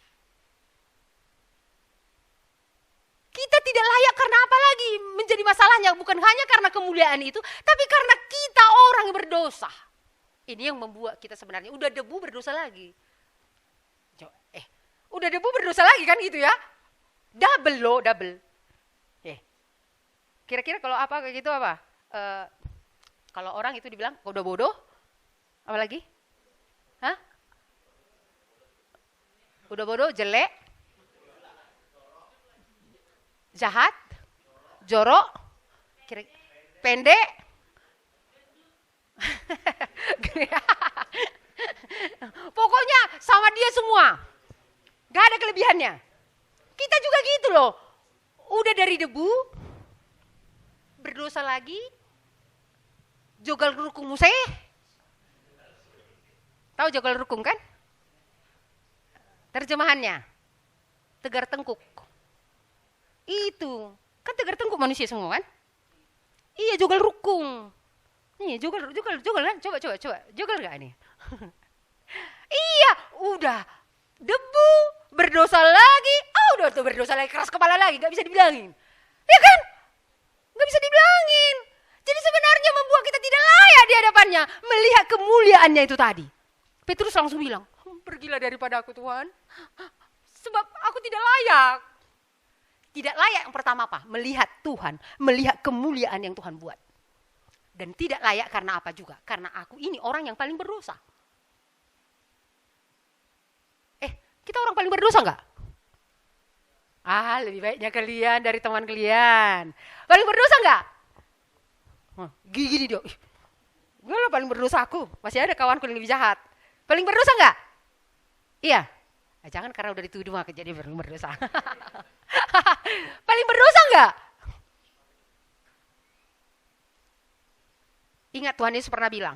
Kita tidak layak karena apa lagi menjadi masalahnya? Bukan hanya karena kemuliaan itu, tapi karena kita orang yang berdosa. Ini yang membuat kita sebenarnya udah debu berdosa lagi. Udah debu berdosa lagi kan gitu ya? Double loh, double. Kira-kira kalau apa kayak gitu apa? Kalau orang itu dibilang udah bodoh, apa lagi? Hah? Udah bodoh, jelek, jahat, jorok, pendek. Pokoknya sama dia semua. Gak ada kelebihannya. Kita juga gitu loh. Udah dari debu, berdosa lagi, jogal rukung museh. Tahu jogal rukung kan? Terjemahannya, tegar tengkuk. Itu, kan tegar tengkuk manusia semua kan? Iya, jogal rukung. Nih, jogal kan? Coba. Jogal gak nih? Iya, udah debu, berdosa lagi. Udah tuh berdosa lagi, keras kepala lagi, gak bisa dibilangin. Ya kan? Gak bisa dibilangin. Jadi sebenarnya membuat kita tidak layak di hadapannya. Melihat kemuliaannya itu tadi. Petrus langsung bilang, pergilah daripada aku Tuhan. Sebab aku tidak layak. Tidak layak yang pertama apa? Melihat Tuhan. Melihat kemuliaan yang Tuhan buat. Dan tidak layak karena apa juga? Karena aku ini orang yang paling berdosa. Kita orang paling berdosa enggak? Lebih baiknya kalian dari teman kalian. Paling berdosa enggak? Gini dia. Gue lah paling berdosa aku. Masih ada kawanku yang lebih jahat. Paling berdosa enggak? Iya. Jangan karena udah dituduh maka jadi paling berdosa. Paling berdosa enggak? Ingat Tuhan Yesus pernah bilang,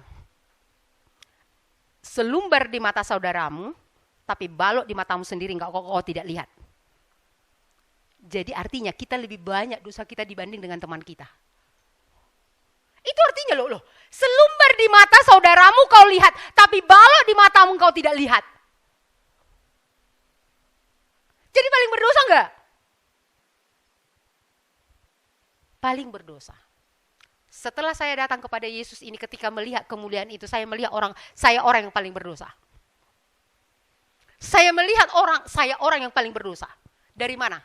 selumbar di mata saudaramu, tapi balok di matamu sendiri kau tidak lihat. Jadi artinya kita lebih banyak dosa kita dibanding dengan teman kita. Itu artinya loh. Selumbar di mata saudaramu kau lihat, tapi balok di matamu kau tidak lihat. Jadi paling berdosa enggak? paling berdosa. Setelah saya datang kepada Yesus ini, ketika melihat kemuliaan itu, saya melihat saya orang yang paling berdosa. Saya melihat saya orang yang paling berdosa. Dari mana?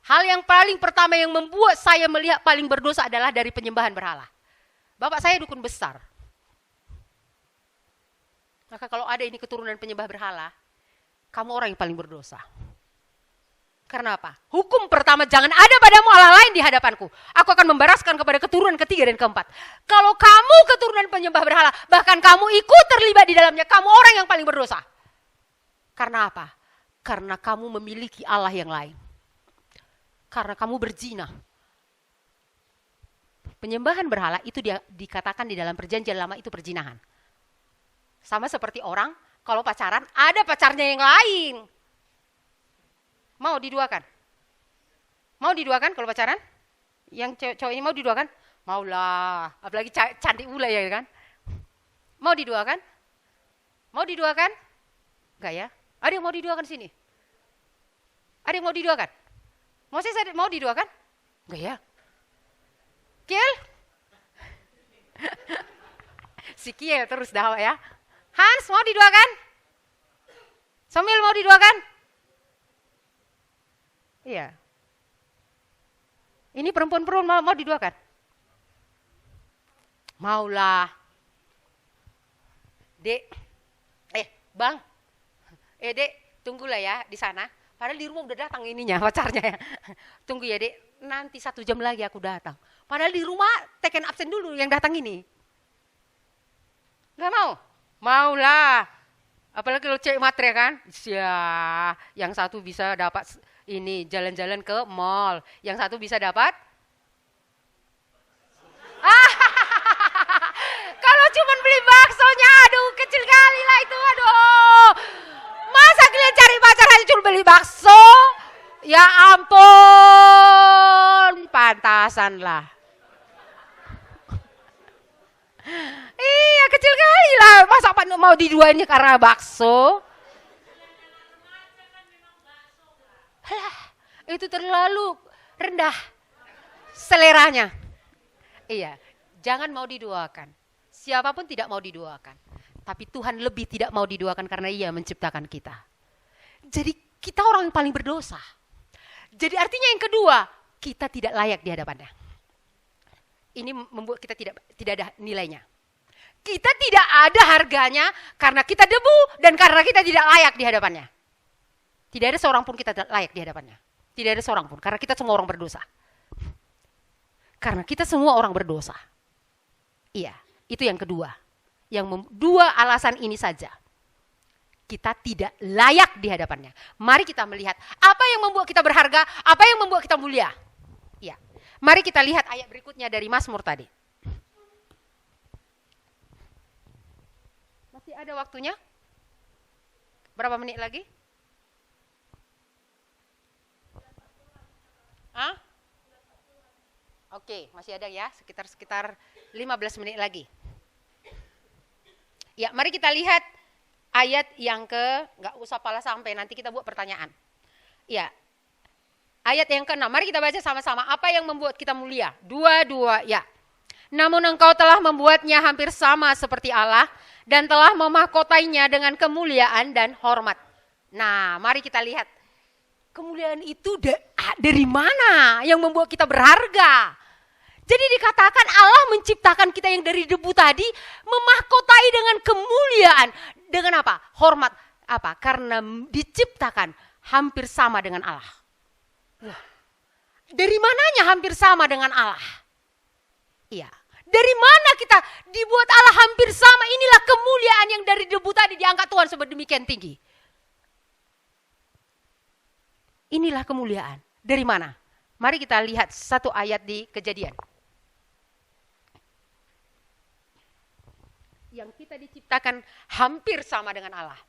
Hal yang paling pertama yang membuat saya melihat paling berdosa adalah dari penyembahan berhala. Bapak saya dukun besar. Maka kalau ada ini keturunan penyembah berhala, kamu orang yang paling berdosa. Karena apa? Hukum pertama, jangan ada padamu Allah lain di hadapanku. Aku akan membaraskan kepada keturunan ketiga dan keempat. Kalau kamu keturunan penyembah berhala, bahkan kamu ikut terlibat di dalamnya, kamu orang yang paling berdosa. Karena apa? Karena kamu memiliki Allah yang lain. Karena kamu berzina. Penyembahan berhala itu dikatakan di dalam perjanjian lama itu perzinahan. Sama seperti orang, kalau pacaran, ada pacarnya yang lain. Mau diduakan? Mau diduakan kalau pacaran? Yang cowok ini mau diduakan? Maulah, apalagi cantik pula ya kan? Mau diduakan? Mau diduakan? Enggak ya? Ada yang mau diduakan sini? Ada yang mau diduakan? Mau diduakan? Enggak ya? Kiel? Si Kiel terus dawa ya. Hans mau diduakan? Somil mau diduakan? Iya. Ini perempuan-perempuan mau diduakan? Maulah. Dek. Bang. Dek, tunggulah ya di sana. Padahal di rumah udah datang ininya, pacarnya ya. Tunggu ya, Dek. Nanti 1 jam lagi aku datang. Padahal di rumah teken absen dulu yang datang ini. Gak mau? Maulah. Apalagi kalau cewek matre kan? Ya, yang satu bisa dapat ini jalan-jalan ke mall, yang satu bisa dapat kalau cuman beli baksonya, aduh kecil kali lah itu, aduh. Masa kalian cari pacar hanya cuma beli bakso? Ya ampun, pantasan lah. Iya kecil kali lah, masa mau diduainnya karena bakso? Itu terlalu rendah seleranya. Iya, jangan mau diduakan. Siapapun tidak mau diduakan. Tapi Tuhan lebih tidak mau diduakan karena Ia menciptakan kita. Jadi kita orang yang paling berdosa. Jadi artinya yang kedua, kita tidak layak di hadapannya. Ini membuat kita tidak ada nilainya. Kita tidak ada harganya karena kita debu dan karena kita tidak layak di hadapannya. Tidak ada seorang pun kita layak di hadapannya. Tidak ada seorang pun, karena kita semua orang berdosa. Karena kita semua orang berdosa. Iya, itu yang kedua. Dua alasan ini saja. Kita tidak layak di hadapannya. Mari kita melihat apa yang membuat kita berharga, apa yang membuat kita mulia. Iya. Mari kita lihat ayat berikutnya dari Mazmur tadi. Masih ada waktunya? Berapa menit lagi? Oke, masih ada ya, sekitar 15 menit lagi. Ya, mari kita lihat ayat yang nggak usah pala sampai, nanti kita buat pertanyaan. Ya, ayat yang ke-6, mari kita baca sama-sama. Apa yang membuat kita mulia? 2, ya. Namun engkau telah membuatnya hampir sama seperti Allah, dan telah memahkotainya dengan kemuliaan dan hormat. Nah, mari kita lihat. Kemuliaan itu dari mana yang membuat kita berharga? Jadi dikatakan Allah menciptakan kita yang dari debu tadi, memahkotai dengan kemuliaan. Dengan apa? Hormat. Apa? Karena diciptakan hampir sama dengan Allah. Wah. Dari mananya hampir sama dengan Allah? Iya. Dari mana kita dibuat Allah hampir sama? Inilah kemuliaan yang dari debu tadi diangkat Tuhan sedemikian tinggi. Inilah kemuliaan. Dari mana? Mari kita lihat satu ayat di Kejadian. Yang kita diciptakan hampir sama dengan Allah.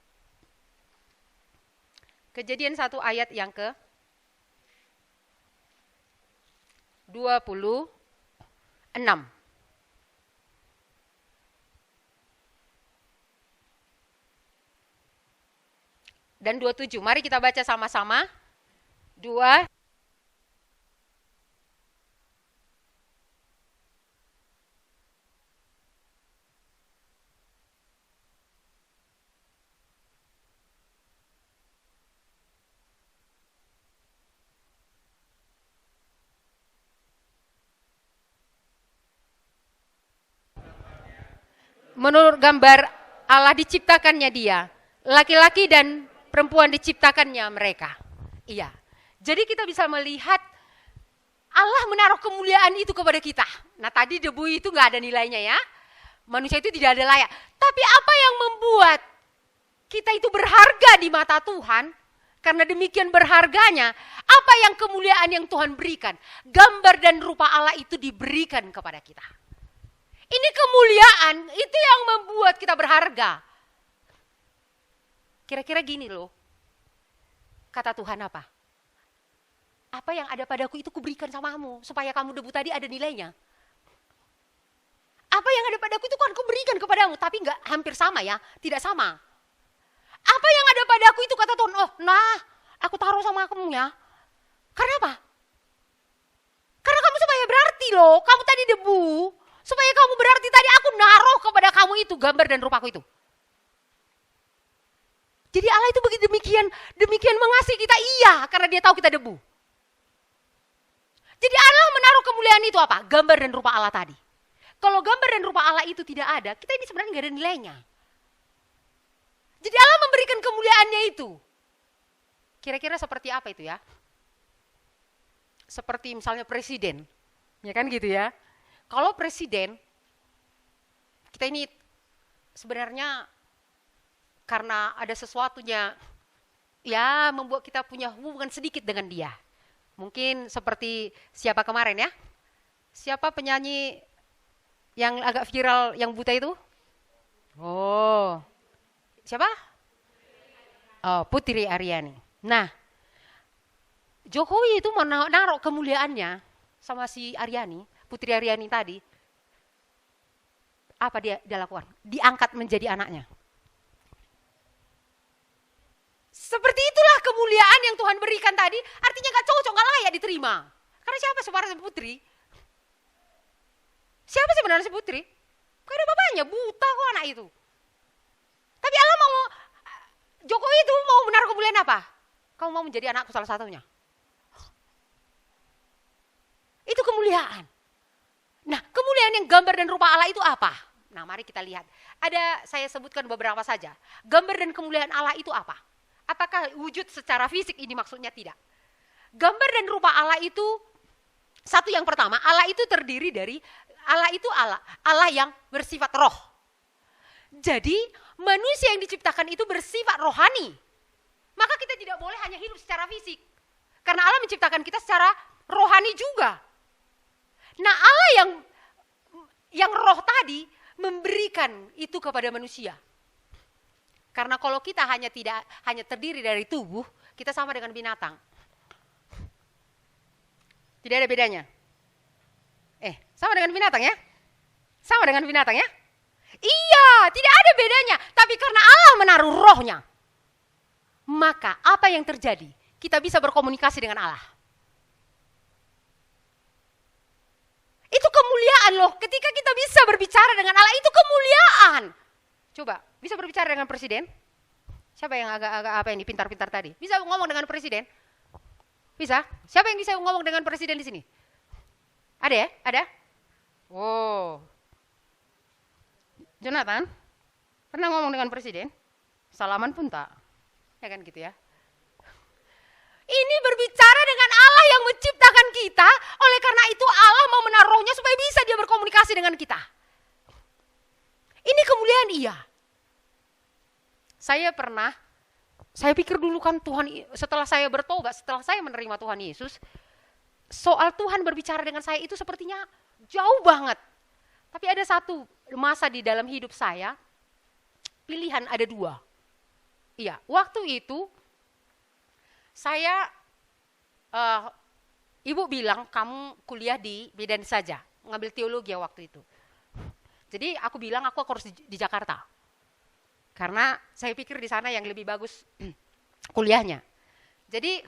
Kejadian 1 ayat yang ke 26. Dan 27. Mari kita baca sama-sama. 2. menurut gambar Allah diciptakannya dia. Laki-laki dan perempuan diciptakannya mereka. Iya. Jadi kita bisa melihat Allah menaruh kemuliaan itu kepada kita. Nah tadi debu itu gak ada nilainya ya. Manusia itu tidak ada layak. Tapi apa yang membuat kita itu berharga di mata Tuhan? Karena demikian berharganya, apa yang kemuliaan yang Tuhan berikan? Gambar dan rupa Allah itu diberikan kepada kita. Ini kemuliaan, itu yang membuat kita berharga. Kira-kira gini loh, kata Tuhan apa? Apa yang ada padaku itu kuberikan samamu, supaya kamu debu tadi ada nilainya. Apa yang ada padaku itu kan kuberikan kepadamu, tapi enggak hampir sama ya, tidak sama. Apa yang ada padaku itu kata Tuhan, oh nah aku taruh sama kamu ya. Karena apa? Karena kamu supaya berarti loh, kamu tadi debu. Supaya kamu berarti tadi aku naruh kepada kamu itu gambar dan rupaku itu. Jadi Allah itu begitu demikian mengasihi kita, iya karena dia tahu kita debu. Jadi Allah menaruh kemuliaan itu apa? Gambar dan rupa Allah tadi. Kalau gambar dan rupa Allah itu tidak ada, kita ini sebenarnya nggak ada nilainya. Jadi Allah memberikan kemuliaannya itu. Kira-kira seperti apa itu ya? Seperti misalnya presiden. Ya kan gitu ya. Kalau presiden, kita ini sebenarnya karena ada sesuatunya ya membuat kita punya hubungan sedikit dengan dia. Mungkin seperti siapa kemarin ya? Siapa penyanyi yang agak viral yang buta itu? Oh. Siapa? Oh, Putri Aryani. Nah, Jokowi itu mau naruh kemuliaannya sama si Aryani, Putri Aryani tadi. Apa dia lakukan? Diangkat menjadi anaknya. Seperti itulah kemuliaan yang Tuhan berikan tadi, artinya gak cocok, gak layak diterima. Karena siapa sebenarnya Putri? Siapa sebenarnya si Putri? Gak ada bapaknya, buta kok anak itu. Tapi Allah mau, Jokowi itu mau menaruh kemuliaan apa? Kamu mau menjadi anakku salah satunya. Itu kemuliaan. Nah, kemuliaan yang gambar dan rupa Allah itu apa? Nah, mari kita lihat. Saya sebutkan beberapa saja. Gambar dan kemuliaan Allah itu apa? Apakah wujud secara fisik ini maksudnya? Tidak. Gambar dan rupa Allah itu, satu yang pertama, Allah itu terdiri dari, Allah itu Allah yang bersifat roh. Jadi manusia yang diciptakan itu bersifat rohani. Maka kita tidak boleh hanya hidup secara fisik. Karena Allah menciptakan kita secara rohani juga. Nah Allah yang roh tadi memberikan itu kepada manusia. Karena kalau kita hanya terdiri dari tubuh, kita sama dengan binatang. Tidak ada bedanya. Sama dengan binatang ya? Sama dengan binatang ya? Iya, tidak ada bedanya. Tapi karena Allah menaruh rohnya, maka apa yang terjadi? Kita bisa berkomunikasi dengan Allah. Itu kemuliaan loh. Ketika kita bisa berbicara dengan Allah, itu kemuliaan. Coba, bisa berbicara dengan presiden? Siapa yang agak apa ini pintar-pintar tadi? Bisa ngomong dengan presiden? Bisa? Siapa yang bisa ngomong dengan presiden di sini? Ada ya? Ada? Oh. Jonathan, pernah ngomong dengan presiden? Salaman pun tak. Ya kan gitu ya. Ini berbicara dengan Allah yang menciptakan kita, oleh karena itu Allah mau menaruhnya supaya bisa dia berkomunikasi dengan kita. Ini kemuliaan iya. Saya pikir dulu kan Tuhan, setelah saya bertobat, setelah saya menerima Tuhan Yesus, soal Tuhan berbicara dengan saya itu sepertinya jauh banget. Tapi ada satu masa di dalam hidup saya, pilihan ada dua. Iya, waktu itu ibu bilang kamu kuliah di Medan saja, ngambil teologi waktu itu. Jadi aku bilang aku harus di Jakarta, karena saya pikir di sana yang lebih bagus kuliahnya. Jadi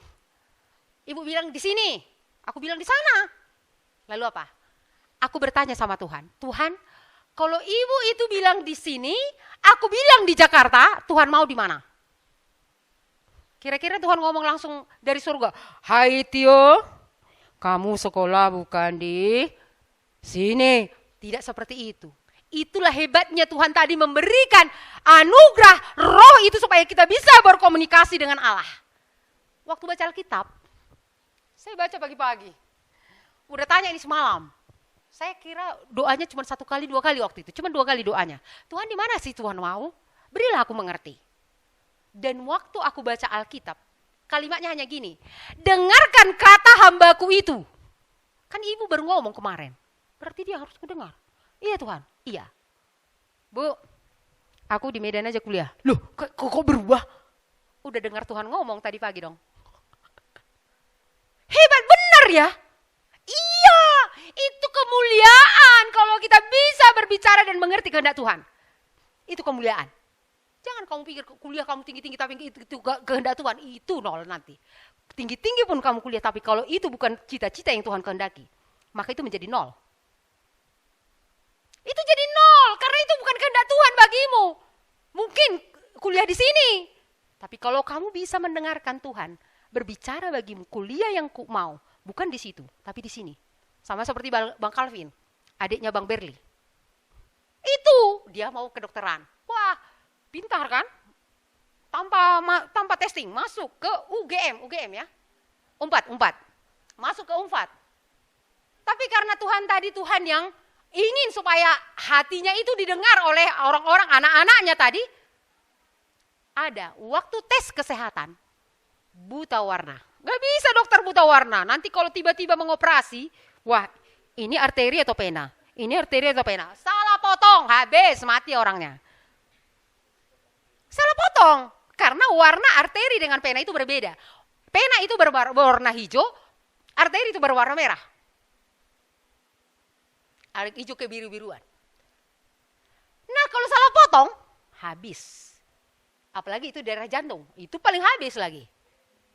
ibu bilang di sini, aku bilang di sana. Lalu apa? Aku bertanya sama Tuhan, Tuhan, kalau ibu itu bilang di sini, aku bilang di Jakarta, Tuhan mau di mana? Kira-kira Tuhan ngomong langsung dari surga, hai Tio, kamu sekolah bukan di sini. Tidak seperti itu. Itulah hebatnya Tuhan tadi memberikan anugerah roh itu supaya kita bisa berkomunikasi dengan Allah. Waktu baca Alkitab, saya baca pagi-pagi. Udah tanya ini semalam. Saya kira doanya cuma 1 kali, 2 kali waktu itu. Cuma 2 kali doanya. Tuhan di mana sih Tuhan mau? Berilah aku mengerti. Dan waktu aku baca Alkitab, kalimatnya hanya gini. Dengarkan kata hambaku itu. Kan ibu baru ngomong kemarin. Berarti dia harus mendengar. Iya Tuhan, iya. Bu, aku di Medan aja kuliah. Loh, kok berubah? Udah dengar Tuhan ngomong tadi pagi dong. Hebat benar ya? Iya, itu kemuliaan kalau kita bisa berbicara dan mengerti kehendak Tuhan. Itu kemuliaan. Jangan kamu pikir kuliah kamu tinggi-tinggi tapi itu kehendak Tuhan, itu nol nanti. Tinggi-tinggi pun kamu kuliah tapi kalau itu bukan cita-cita yang Tuhan kehendaki, maka itu menjadi nol. Itu jadi nol karena itu bukan kehendak Tuhan bagimu. Mungkin kuliah di sini, tapi kalau kamu bisa mendengarkan Tuhan berbicara bagimu, kuliah yang mau bukan di situ, tapi di sini. Sama seperti Bang Calvin, adiknya Bang Berli. Itu dia mau kedokteran. Wah, pintar kan? Tanpa testing masuk ke UGM ya. Unpad. Masuk ke Unpad. Tapi karena Tuhan tadi Tuhan yang ingin supaya hatinya itu didengar oleh orang-orang anak-anaknya tadi. Ada waktu tes kesehatan buta warna. Gak bisa dokter buta warna. Nanti kalau tiba-tiba mengoperasi, wah ini arteri atau pena? Ini arteri atau pena? Salah potong, habis mati orangnya. Salah potong. Karena warna arteri dengan pena itu berbeda. Pena itu berwarna hijau, arteri itu berwarna merah. Hijau ke biru-biruan. Nah kalau salah potong, habis. Apalagi itu darah jantung, itu paling habis lagi.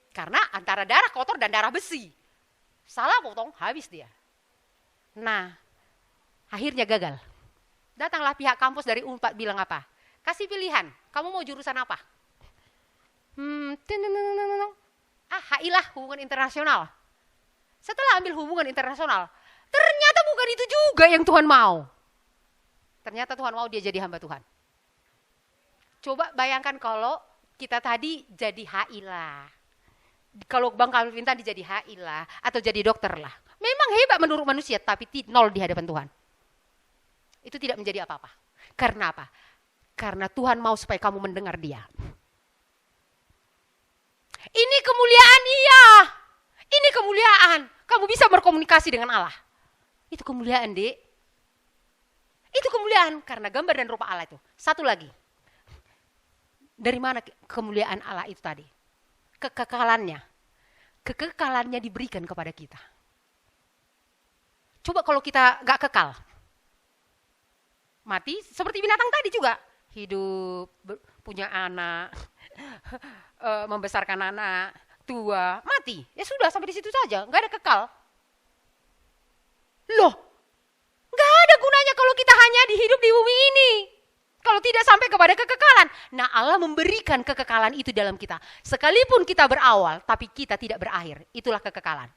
Karena antara darah kotor dan darah besi. Salah potong, habis dia. Nah, akhirnya gagal. Datanglah pihak kampus dari Unpad bilang apa? Kasih pilihan, kamu mau jurusan apa? HI lah, hubungan internasional. Setelah ambil hubungan internasional, ternyata bukan itu juga yang Tuhan mau. Ternyata Tuhan mau dia jadi hamba Tuhan. Coba bayangkan kalau kita tadi jadi HI lah. Kalau Bang Calvin tadi jadi HI lah, atau jadi dokter lah. Memang hebat menurut manusia, tapi nol di hadapan Tuhan. Itu tidak menjadi apa-apa. Karena apa? Karena Tuhan mau supaya kamu mendengar dia. Ini kemuliaan iya. Ini kemuliaan. Kamu bisa berkomunikasi dengan Allah. Itu kemuliaan, Dek. Itu kemuliaan karena gambar dan rupa Allah itu. Satu lagi. Dari mana kemuliaan Allah itu tadi? Kekekalannya. Kekekalannya diberikan kepada kita. Coba kalau kita gak kekal. Mati seperti binatang tadi juga. Hidup, punya anak, membesarkan anak, tua, mati. Ya sudah sampai di situ saja, gak ada kekal. Loh, gak ada gunanya kalau kita hanya hidup di bumi ini. Kalau tidak sampai kepada kekekalan. Nah Allah memberikan kekekalan itu dalam kita. Sekalipun kita berawal, tapi kita tidak berakhir. Itulah kekekalan.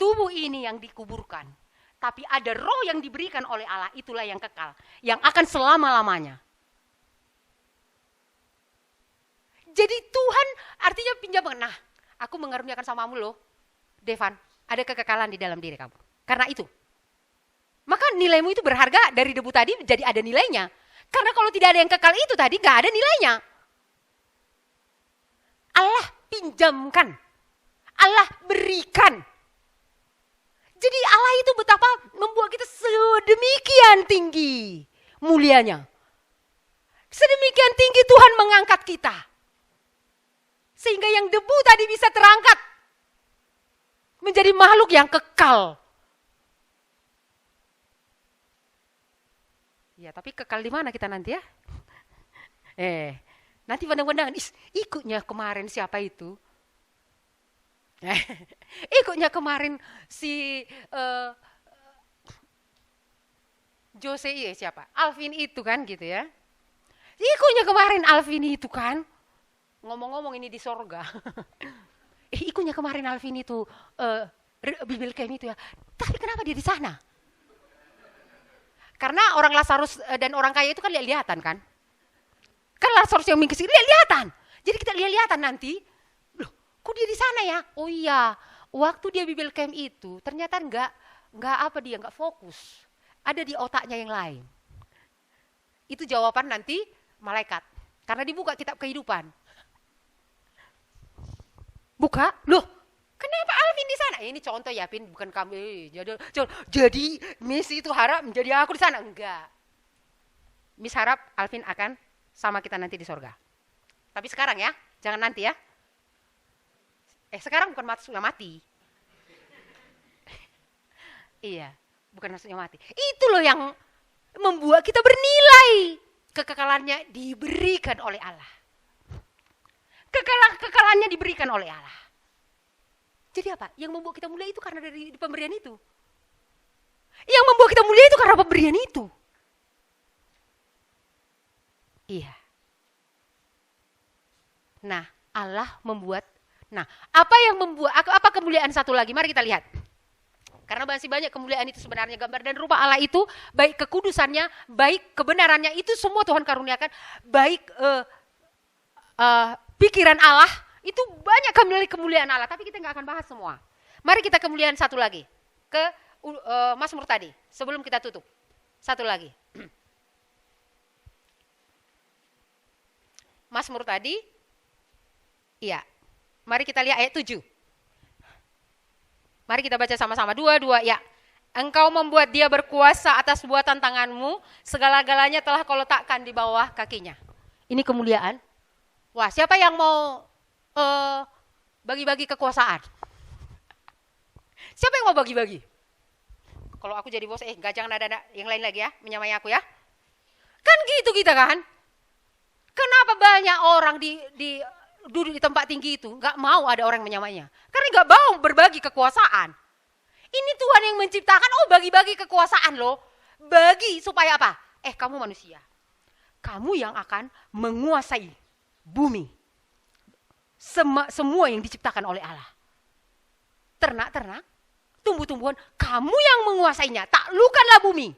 Tubuh ini yang dikuburkan. Tapi ada roh yang diberikan oleh Allah, itulah yang kekal. Yang akan selama-lamanya. Jadi Tuhan artinya pinjam. Nah, aku mengaruniakan samamu loh, Devan. Ada kekekalan di dalam diri kamu. Karena itu. Maka nilaimu itu berharga dari debu tadi jadi ada nilainya. Karena kalau tidak ada yang kekal itu tadi gak ada nilainya. Allah pinjamkan. Allah berikan. Jadi Allah itu betapa membuat kita sedemikian tinggi mulianya. Sedemikian tinggi Tuhan mengangkat kita. Sehingga yang debu tadi bisa terangkat. Menjadi makhluk yang kekal. Ya, tapi kekal di mana kita nanti ya? Nanti pandang-pandangan, ikutnya kemarin siapa itu? Ikutnya kemarin si Jose siapa? Alvin itu kan gitu ya. Ikutnya kemarin Alvin itu kan. Ngomong-ngomong ini di sorga. Ikutnya kemarin Alvin itu Bible Camp itu ya. Tapi kenapa dia di sana? Karena orang Lazarus dan orang kaya itu kan lihat-lihatan kan. Kan Lazarus yang mingkis lihat-lihatan. Jadi kita lihat-lihatan nanti, loh kok dia di sana ya? Oh iya, waktu dia Bible Camp itu ternyata nggak fokus. Ada di otaknya yang lain. Itu jawaban nanti malaikat. Karena dibuka kitab kehidupan. Buka, loh kenapa Alvin di sana? Ini contoh ya, Pin, bukan kami. Jadi Miss itu harap menjadi aku di sana. Enggak. Miss harap Alvin akan sama kita nanti di sorga. Tapi sekarang ya, jangan nanti ya. Sekarang bukan maksudnya mati. Iya, bukan maksudnya mati. Itu loh yang membuat kita bernilai. Kekekalannya diberikan oleh Allah. Kekekalannya diberikan oleh Allah. Jadi apa? Yang membuat kita mulia itu karena dari pemberian itu. Yang membuat kita mulia itu karena pemberian itu. Iya. Nah, Allah membuat. Nah, apa kemuliaan satu lagi? Mari kita lihat. Karena masih banyak kemuliaan itu sebenarnya gambar dan rupa Allah itu, baik kekudusannya, baik kebenarannya, itu semua Tuhan karuniakan, baik pikiran Allah, itu banyak kemuliaan Allah, tapi kita nggak akan bahas semua. Mari kita kemuliaan satu lagi, ke Mazmur tadi, sebelum kita tutup. Satu lagi. Mazmur tadi, iya. Mari kita lihat ayat 7. Mari kita baca sama-sama, dua-dua ya. Engkau membuat dia berkuasa atas buatan tanganmu, segala-galanya telah kau letakkan di bawah kakinya. Ini kemuliaan. Wah, siapa yang mau bagi-bagi kekuasaan? Siapa yang mau bagi-bagi? Kalau aku jadi bos, jangan ada yang lain lagi ya, menyamai aku ya. Kan gitu kita kan. Kenapa banyak orang duduk di tempat tinggi itu nggak mau ada orang menyamainya? Karena nggak mau berbagi kekuasaan. Ini Tuhan yang menciptakan, bagi-bagi kekuasaan loh. Bagi supaya apa? Kamu manusia. Kamu yang akan menguasai bumi. Semua yang diciptakan oleh Allah. Ternak-ternak, tumbuh-tumbuhan, kamu yang menguasainya. Taklukkanlah bumi.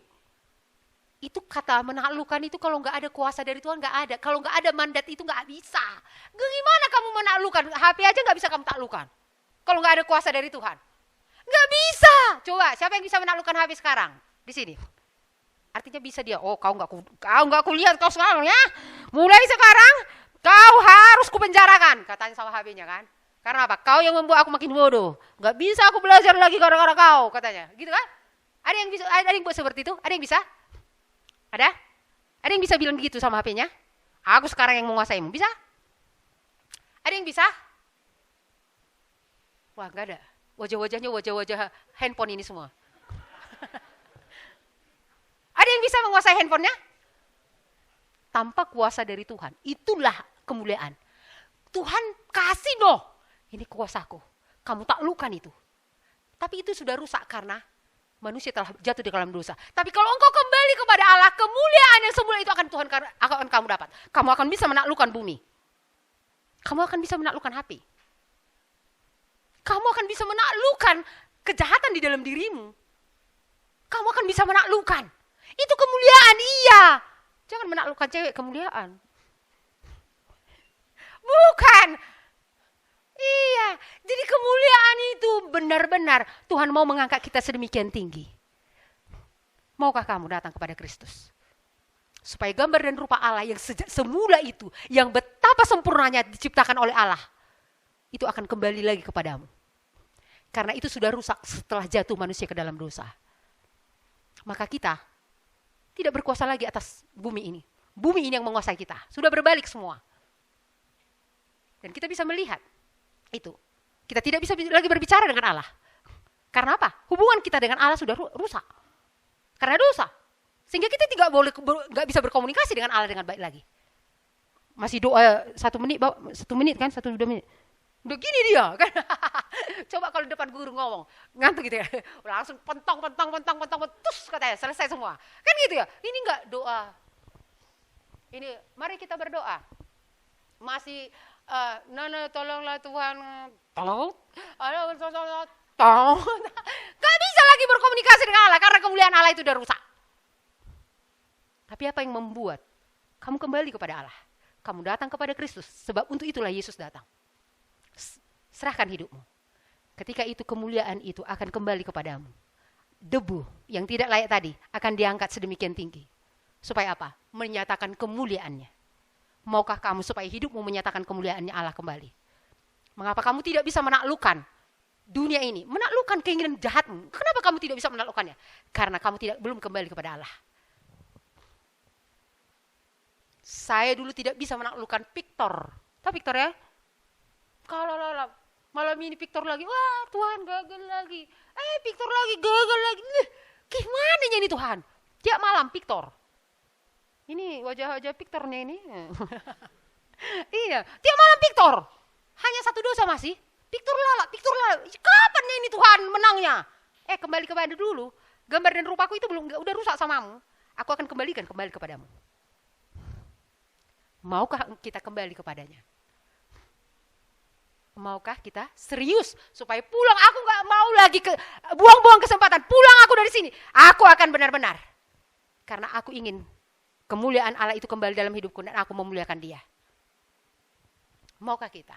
Itu kata menaklukkan itu kalau nggak ada kuasa dari Tuhan nggak ada. Kalau nggak ada mandat itu nggak bisa. Gimana kamu menaklukkan? HP aja nggak bisa kamu taklukkan. Kalau nggak ada kuasa dari Tuhan. Nggak bisa. Coba siapa yang bisa menaklukkan HP sekarang? Di sini. Artinya bisa dia. Kau nggak kulihat kau sekarang ya. Mulai sekarang kau harus kupenjarakan. Katanya sama HP-nya kan. Karena apa? Kau yang membuat aku makin bodoh. Nggak bisa aku belajar lagi gara-gara kau. Katanya. Gitu kan? Ada yang bisa? Ada yang buat seperti itu? Ada yang bisa? Ada? Ada yang bisa bilang begitu sama HP-nya? Aku sekarang yang menguasaimu. Bisa? Ada yang bisa? Wah, enggak ada. Wajah-wajahnya wajah-wajah handphone ini semua. Ada yang bisa menguasai handphonenya? Tanpa kuasa dari Tuhan. Itulah kemuliaan. Tuhan kasih loh. Ini kuasaku. Kamu taklukkan itu. Tapi itu sudah rusak karena manusia telah jatuh di dalam dosa. Tapi kalau engkau kembali kepada Allah, kemuliaan yang semula itu akan kamu dapat. Kamu akan bisa menaklukkan bumi. Kamu akan bisa menaklukkan HP. Kamu akan bisa menaklukkan kejahatan di dalam dirimu. Kamu akan bisa menaklukkan. Itu kemuliaan, iya. Jangan menaklukkan cewek kemuliaan. Bukan. Iya, jadi kemuliaan itu benar-benar Tuhan mau mengangkat kita sedemikian tinggi. Maukah kamu datang kepada Kristus? Supaya gambar dan rupa Allah yang sejak semula itu, yang betapa sempurnanya diciptakan oleh Allah, itu akan kembali lagi kepadamu. Karena itu sudah rusak setelah jatuh manusia ke dalam dosa. Maka kita tidak berkuasa lagi atas bumi ini. Bumi ini yang menguasai kita. Sudah berbalik semua. Dan kita bisa melihat itu. Kita tidak bisa lagi berbicara dengan Allah. Karena apa? Hubungan kita dengan Allah sudah rusak. Karena dosa. Sehingga kita nggak bisa berkomunikasi dengan Allah dengan baik lagi. Masih doa 1 menit kan, 1-2 menit. Udah gini dia kan. Coba kalau depan guru ngomong, ngantuk gitu ya. Langsung pentong, tus katanya, selesai semua. Kan gitu ya. Ini enggak doa. Ini mari kita berdoa. Masih Nana tolonglah Tuhan. Tolong. Gak bisa lagi berkomunikasi dengan Allah karena kemuliaan Allah itu udah rusak. Tapi apa yang membuat kamu kembali kepada Allah? Kamu datang kepada Kristus, sebab untuk itulah Yesus datang. Serahkan hidupmu. Ketika itu kemuliaan itu akan kembali kepadamu. Debu yang tidak layak tadi akan diangkat sedemikian tinggi. Supaya apa? Menyatakan kemuliaannya. Maukah kamu supaya hidupmu menyatakan kemuliaannya Allah kembali? Mengapa kamu tidak bisa menaklukkan dunia ini? Menaklukkan keinginan jahatmu. Kenapa kamu tidak bisa menaklukkannya? Karena kamu belum kembali kepada Allah. Saya dulu tidak bisa menaklukkan Victor. Tahu Victor ya? Kalau malam ini Victor lagi, wah Tuhan gagal lagi. Victor lagi gagal lagi. Gimana ini Tuhan? Tiap malam Victor. Ini wajah-wajah Victornya ini. Iya, tiap malam Victor. Hanya satu dosa masih. Victor lala. Kapan ini Tuhan menangnya? Kembali kepada dulu. Gambar dan rupaku itu udah rusak samamu. Aku akan kembali kepadamu. Maukah kita kembali kepadanya? Maukah kita serius supaya pulang? Aku gak mau lagi buang-buang kesempatan. Pulang aku dari sini. Aku akan benar-benar. Karena aku ingin kemuliaan Allah itu kembali dalam hidupku dan aku memuliakan Dia. Maukah kita?